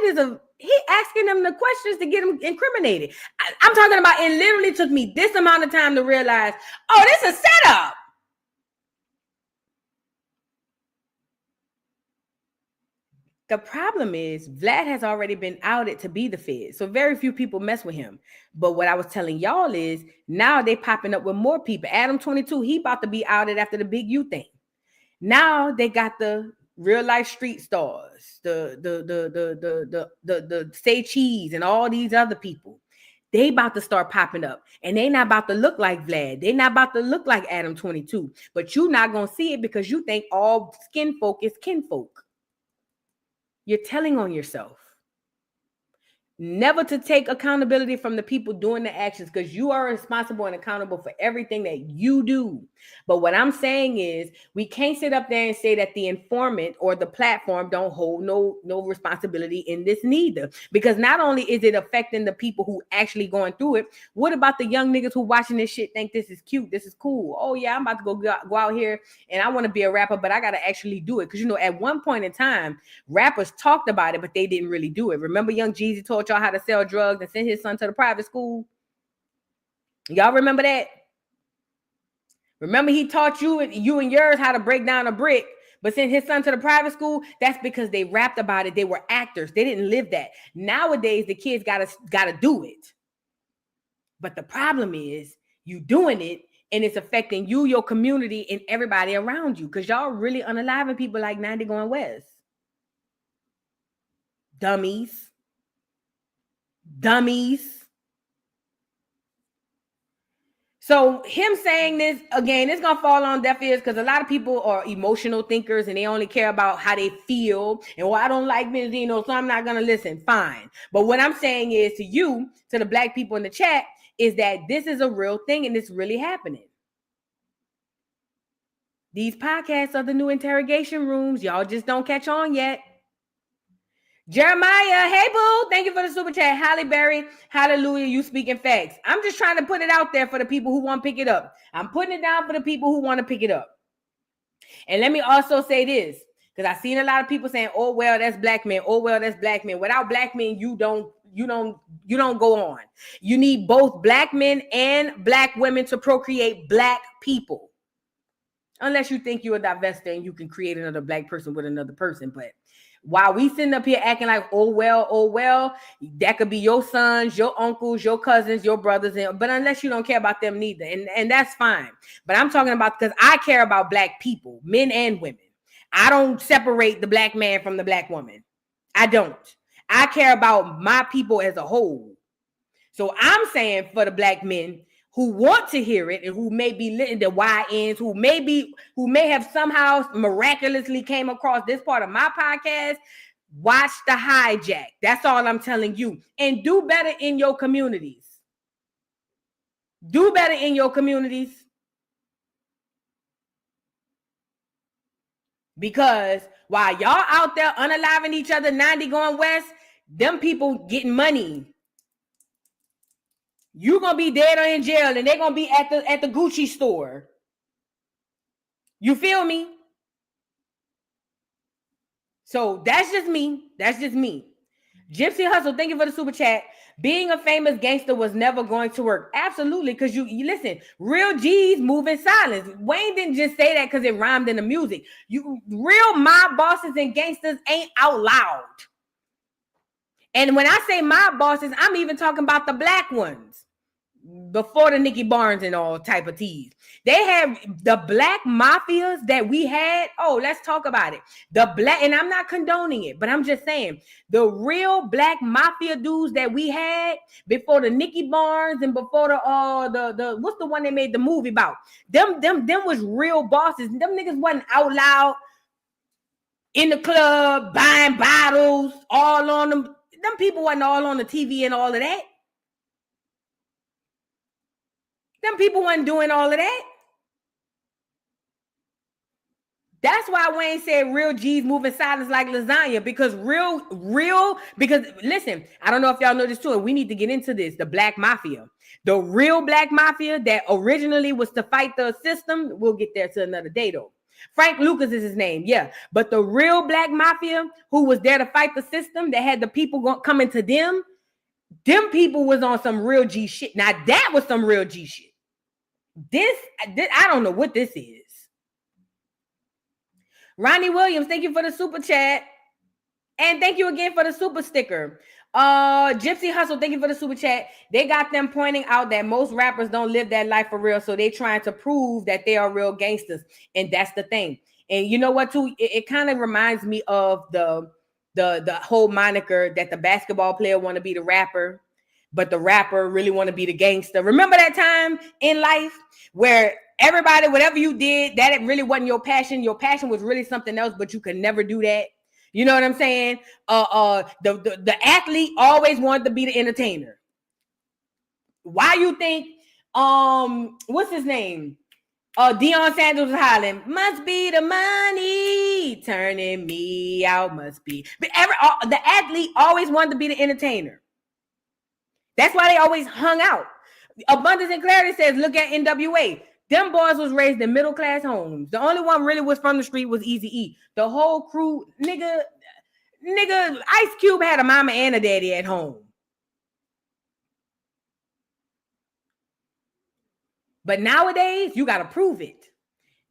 is he asking them the questions to get him incriminated. I'm talking about it literally took me this amount of time to realize, oh, this is a setup. The problem is Vlad has already been outed to be the Fed. So very few people mess with him. But what I was telling y'all is now they popping up with more people. Adam 22, he about to be outed after the Big U thing. Now they got the real life street stars, the Say Cheese and all these other people. They about to start popping up, and they not about to look like Vlad. They not about to look like Adam 22, but you not going to see it because you think all skin folk is kinfolk. You're telling on yourself. Never to take accountability from the people doing the actions, because you are responsible and accountable for everything that you do. But what I'm saying is we can't sit up there and say that the informant or the platform don't hold no responsibility in this neither. Because not only is it affecting the people who actually going through it, what about the young niggas who watching this shit think this is cute, this is cool? Oh yeah, I'm about to go out here and I want to be a rapper, but I got to actually do it. Because, you know, at one point in time, rappers talked about it, but they didn't really do it. Remember Young Jeezy taught y'all how to sell drugs and send his son to the private school? Y'all remember that? Remember he taught you and yours how to break down a brick, but sent his son to the private school? That's because they rapped about it. They were actors. They didn't live that. Nowadays, the kids gotta do it. But the problem is you doing it and it's affecting you, your community, and everybody around you, because y'all really unaliving people like 90 Going West. Dummies. So him saying this, again, it's going to fall on deaf ears because a lot of people are emotional thinkers and they only care about how they feel. And, well, I don't like Benzino, so I'm not going to listen. Fine. But what I'm saying is to you, to the black people in the chat, is that this is a real thing and it's really happening. These podcasts are the new interrogation rooms. Y'all just don't catch on yet. Jeremiah, hey boo, thank you for the super chat. Halle Berry, hallelujah, you speaking facts. I'm just trying to put it out there for the people who want to pick it up. I'm putting it down for the people who want to pick it up. And let me also say this, because I've seen a lot of people saying, oh, well, that's black men. Oh, well, that's black men. Without black men, you don't go on. You need both black men and black women to procreate black people. Unless you think you're a divester and you can create another black person with another person. But while we sitting up here acting like, oh well, that could be your sons, your uncles, your cousins, your brothers, but unless you don't care about them neither, and that's fine. But I'm talking about, because I care about black people, men and women. I don't separate the black man from the black woman. I don't. I care about my people as a whole. So I'm saying for the black men who want to hear it and who may be lit, the YNs, who may have somehow miraculously came across this part of my podcast, watch the hijack. That's all I'm telling you. And do better in your communities. Do better in your communities. Because while y'all out there unaliving each other, 90 Going West, them people getting money. You're going to be dead or in jail, and they're going to be at the Gucci store. You feel me? So that's just me. That's just me. Gypsy Hustle, thank you for the super chat. Being a famous gangster was never going to work. Absolutely, because you listen, real G's move in silence. Wayne didn't just say that because it rhymed in the music. Real mob bosses and gangsters ain't out loud. And when I say mob bosses, I'm even talking about the black ones. Before the Nicky Barnes and all type of teas. They have the black mafias that we had. Oh, let's talk about it. And I'm not condoning it, but I'm just saying the real black mafia dudes that we had before the Nicky Barnes and before the what's the one they made the movie about? Them was real bosses. Them niggas wasn't out loud in the club buying bottles all on them. Them people wasn't all on the TV and all of that. Them people wasn't doing all of that. That's why Wayne said real G's moving silence like lasagna, because because listen, I don't know if y'all know this too, and we need to get into this, the black mafia. The real black mafia that originally was to fight the system, we'll get there to another day though. Frank Lucas is his name, yeah. But the real black mafia who was there to fight the system, that had the people coming to them people was on some real G shit. Now that was some real G shit. This I don't know what this is. Ronnie Williams, thank you for the super chat. And thank you again for the super sticker. Gypsy Hustle, thank you for the super chat. They got them pointing out that most rappers don't live that life for real, so they trying to prove that they are real gangsters. And that's the thing. And you know what, too? It kind of reminds me of the whole moniker that the basketball player want to be the rapper. but the rapper really want to be the gangster. Remember that time in life where everybody, whatever you did, that it really wasn't your passion. Your passion was really something else, but you could never do that. You know what I'm saying? The athlete always wanted to be the entertainer. Why you think what's his name? Deion Sanders was hollering, must be the money turning me out, must be. But the athlete always wanted to be the entertainer. That's why they always hung out. Abundance and Clarity says, look at NWA. Them boys was raised in middle-class homes. The only one really was from the street was Eazy-E. The whole crew, nigga, Ice Cube had a mama and a daddy at home. But nowadays, you got to prove it.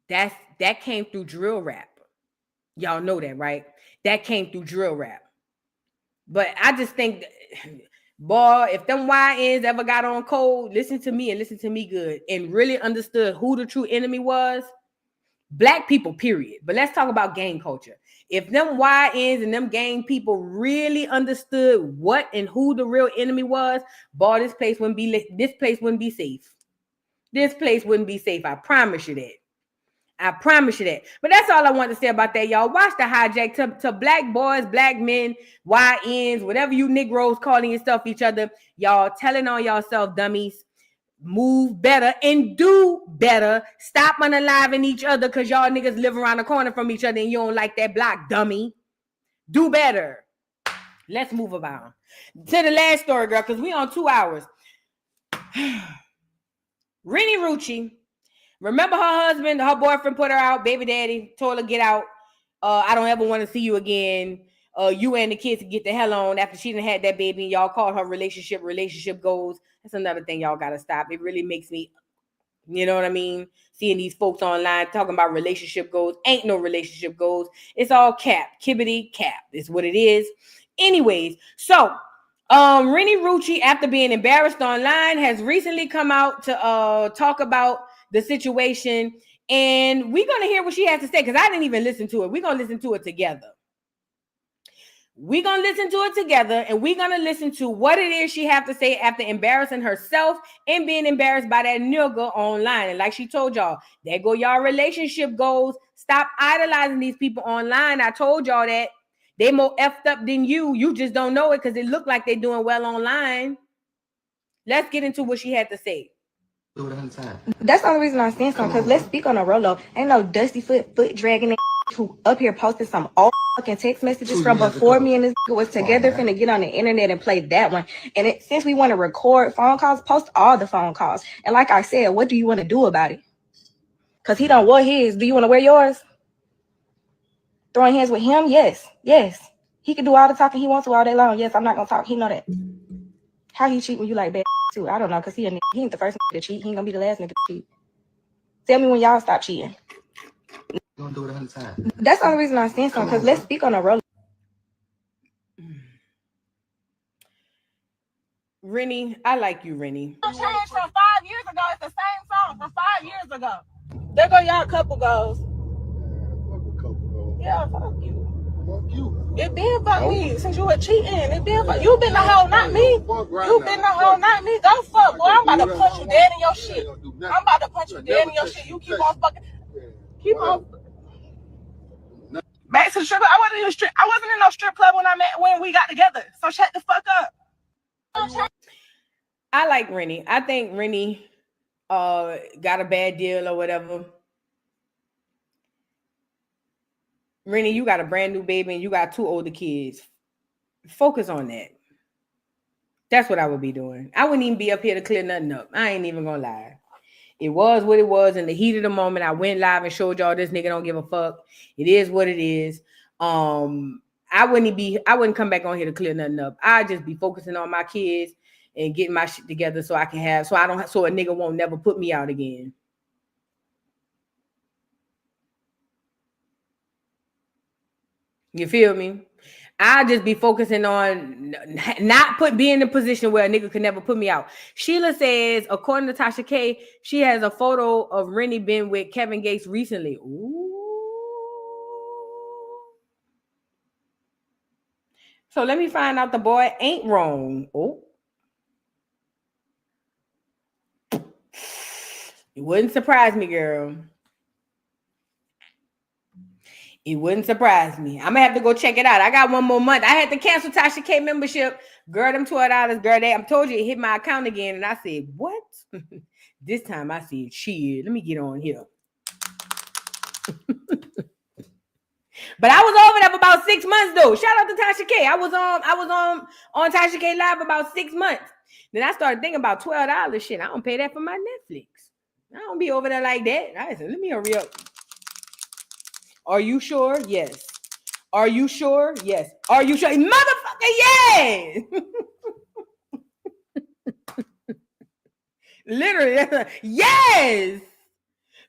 That came through drill rap. Y'all know that, right? That came through drill rap. But I just think, boy, if them YNs ever got on code, listen to me and listen to me good and really understood who the true enemy was, black people, period. But let's talk about gang culture. If them YNs and them gang people really understood what and who the real enemy was, boy, this place wouldn't be safe. This place wouldn't be safe. I promise you that. I promise you that. But that's all I want to say about that, y'all. Watch the hijack to black boys, black men, YNs, whatever you Negroes calling yourself each other. Y'all telling on yourself, dummies. Move better and do better. Stop unaliving each other because y'all niggas live around the corner from each other and you don't like that block, dummy. Do better. Let's move around to the last story, girl, because we on 2 hours. Renny Rucci, remember her husband, her boyfriend put her out, baby daddy told her get out. I don't ever want to see you again. You and the kids get the hell on after she done had that baby and y'all called her relationship goals. That's another thing y'all got to stop. It really makes me, you know what I mean? Seeing these folks online talking about relationship goals. Ain't no relationship goals. It's all cap. Kibbity cap. It's what it is. Anyways, so Renny Rucci, after being embarrassed online, has recently come out to talk about the situation. And we're going to hear what she has to say because I didn't even listen to it. We're going to listen to it together. We're going to listen to it together and we're going to listen to what it is she have to say after embarrassing herself and being embarrassed by that nigga online. And like she told y'all, there go y'all relationship goals. Stop idolizing these people online. I told y'all that. They more effed up than you. You just don't know it because it looked like they're doing well online. Let's get into what she had to say. That's the only reason I'm saying something, because let's speak on a Rolo. Ain't no dusty foot dragging who up here posted some old fucking text messages from before me and this was together finna get on the internet and play that one. And since we want to record phone calls, post all the phone calls. And like I said, what do you want to do about it? Because he don't wear his. Do you want to wear yours? Throwing hands with him? Yes. He can do all the talking he wants to all day long. Yes, I'm not gonna talk. He know that. How he cheat when you like bad too? I don't know, because he ain't the first to cheat. He ain't gonna be the last nigga to cheat. Tell me when y'all stop cheating. Gonna do it 100 times. That's the only reason I'm saying something, because let's speak on a roll. Renny, I like you, Renny. Changed from 5 years ago. It's the same song from 5 years ago. There go y'all couple goals. Yeah, fuck you. It been fuck me since you were cheating. It been fuck you. Been the hoe, not me. You been the hoe, not me. Go fuck, boy. I'm about to punch you dead in your shit. I'm about to punch you dead in your shit. You keep on fucking. Keep on. Back to the strip club. I wasn't in no strip club when we got together. So shut the fuck up. I like Renny. I think Renny got a bad deal or whatever. Renny, you got a brand new baby and you got 2 older kids. Focus on that. That's what I would be doing. I wouldn't even be up here to clear nothing up. I ain't even gonna lie. It was what it was. In the heat of the moment, I went live and showed y'all this nigga don't give a fuck. It is what it is. I wouldn't come back on here to clear nothing up. I'd just be focusing on my kids and getting my shit together so a nigga won't never put me out again. You feel me? I'll just be focusing on being in a position where a nigga could never put me out. Sheila says, according to Tasha K, she has a photo of Renny been with Kevin Gates recently. Ooh. So let me find out the boy ain't wrong. Oh. It wouldn't surprise me, girl. It wouldn't surprise me. I'm gonna have to go check it out. I got one more month. I had to cancel Tasha K membership. Girl, them $12. Girl, I told you it hit my account again. And I said, what? This time I said, shit, let me get on here. But I was over there for about 6 months though. Shout out to Tasha K. I was on Tasha K Live about 6 months. Then I started thinking about $12. Shit, I don't pay that for my Netflix. I don't be over there like that. I said, let me hurry up. Are you sure? Yes. Are you sure? Yes. Are you sure? Motherfucker, yes. Literally, yes.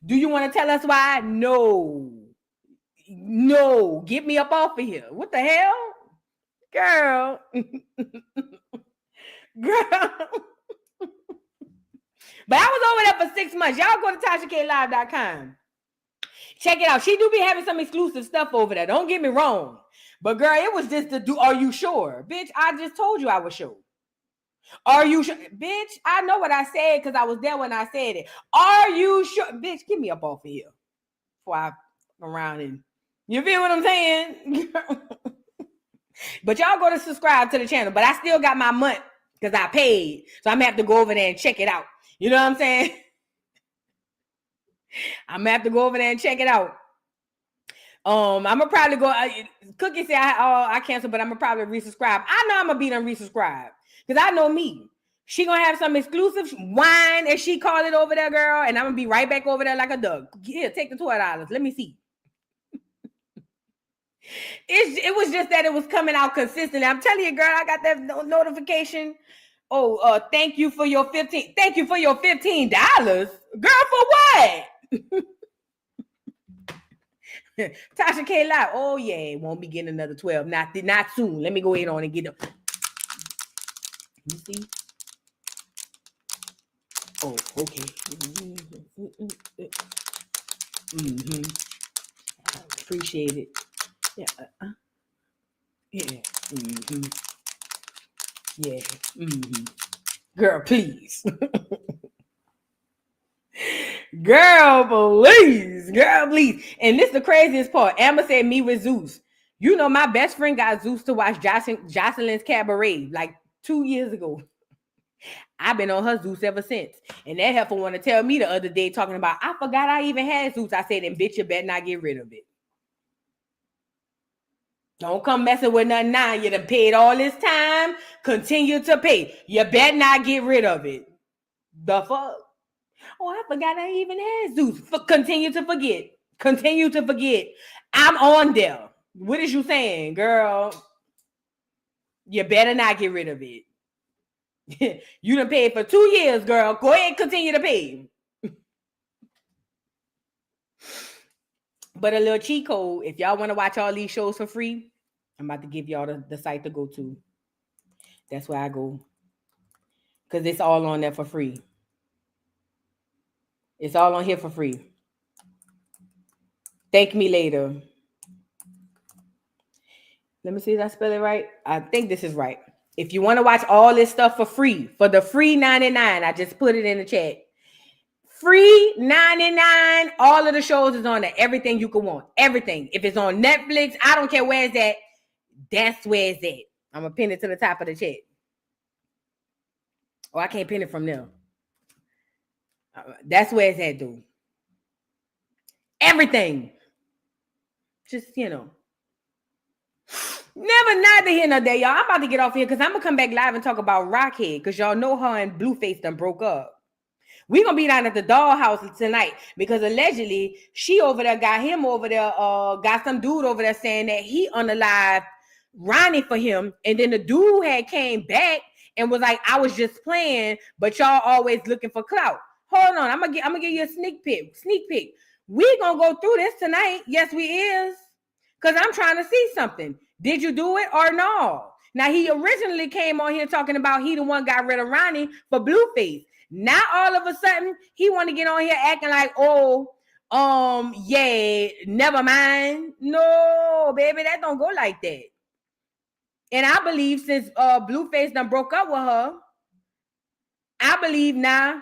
Do you want to tell us why? No. No. Get me up off of here. What the hell? Girl. Girl. But I was over there for 6 months. Y'all go to TashaKLive.com. Check it out. She do be having some exclusive stuff over there. Don't get me wrong. But girl, it was just to do, are you sure? Bitch, I just told you I was sure. Are you sure? Bitch, I know what I said because I was there when I said it. Are you sure? Bitch, get me up off of here before I around and you feel what I'm saying? But y'all go to subscribe to the channel. But I still got my month because I paid. So I'm gonna have to go over there and check it out. You know what I'm saying? I'm gonna have to go over there and check it out. I'm gonna probably go. Cookie said I canceled, but I'm gonna probably resubscribe. I know I'm gonna be done resubscribe because I know me. She gonna have some exclusive wine, as she called it over there, girl, and I'm gonna be right back over there like a duck. Here, take the $12. Let me see. It was just that it was coming out consistently. I'm telling you, girl, I got that notification. Oh, thank you for your $15. Thank you for your $15, girl. For what? Tasha K Live. Oh yeah, won't be getting another 12. Not soon. Let me go ahead on and get them. You see? Oh, okay. I appreciate it. Yeah. Yeah. Yeah. Girl, please. Girl, please. Girl, please. And this is the craziest part. Amber said me with Zeus. You know, my best friend got Zeus to watch Jocelyn's Cabaret like 2 years ago. I've been on her Zeus ever since. And that heifer want to tell me the other day talking about, I forgot I even had Zeus. I said, then bitch, you better not get rid of it. Don't come messing with nothing now. You done paid all this time. Continue to pay. You better not get rid of it. The fuck? Oh, I forgot I even had Zeus. Continue to forget. Continue to forget. I'm on there. What is you saying, girl? You better not get rid of it. You done paid for 2 years, girl. Go ahead and continue to pay. But a little cheat code, if y'all want to watch all these shows for free, I'm about to give y'all the site to go to. That's where I go. Because it's all on there for free. It's all on here for free. Thank me later. Let me see if I spell it right. I think this is right. If you want to watch all this stuff for free, for the free 99, I just put it in the chat. Free 99. All of the shows is on there. Everything you can want. Everything. If it's on Netflix, I don't care where it's at. That's where it's at. I'm going to pin it to the top of the chat. Oh, I can't pin it from there. That's where it's at, dude. Everything. Just, you know. Never neither here nor there, y'all. I'm about to get off here because I'm going to come back live and talk about Rockhead because y'all know her and Blueface done broke up. We're going to be down at the dollhouse tonight because allegedly she over there got him over there, got some dude over there saying that he unalived Ronnie for him. And then the dude had came back and was like, I was just playing, but y'all always looking for clout. Hold on, I'm gonna give you a sneak peek. We gonna go through this tonight. Yes, we is. Because I'm trying to see something. Did you do it or no? Now, he originally came on here talking about he the one got rid of Ronnie for Blueface. Now, all of a sudden, he want to get on here acting like, yeah, never mind. No, baby, that don't go like that. And I believe since Blueface done broke up with her, I believe now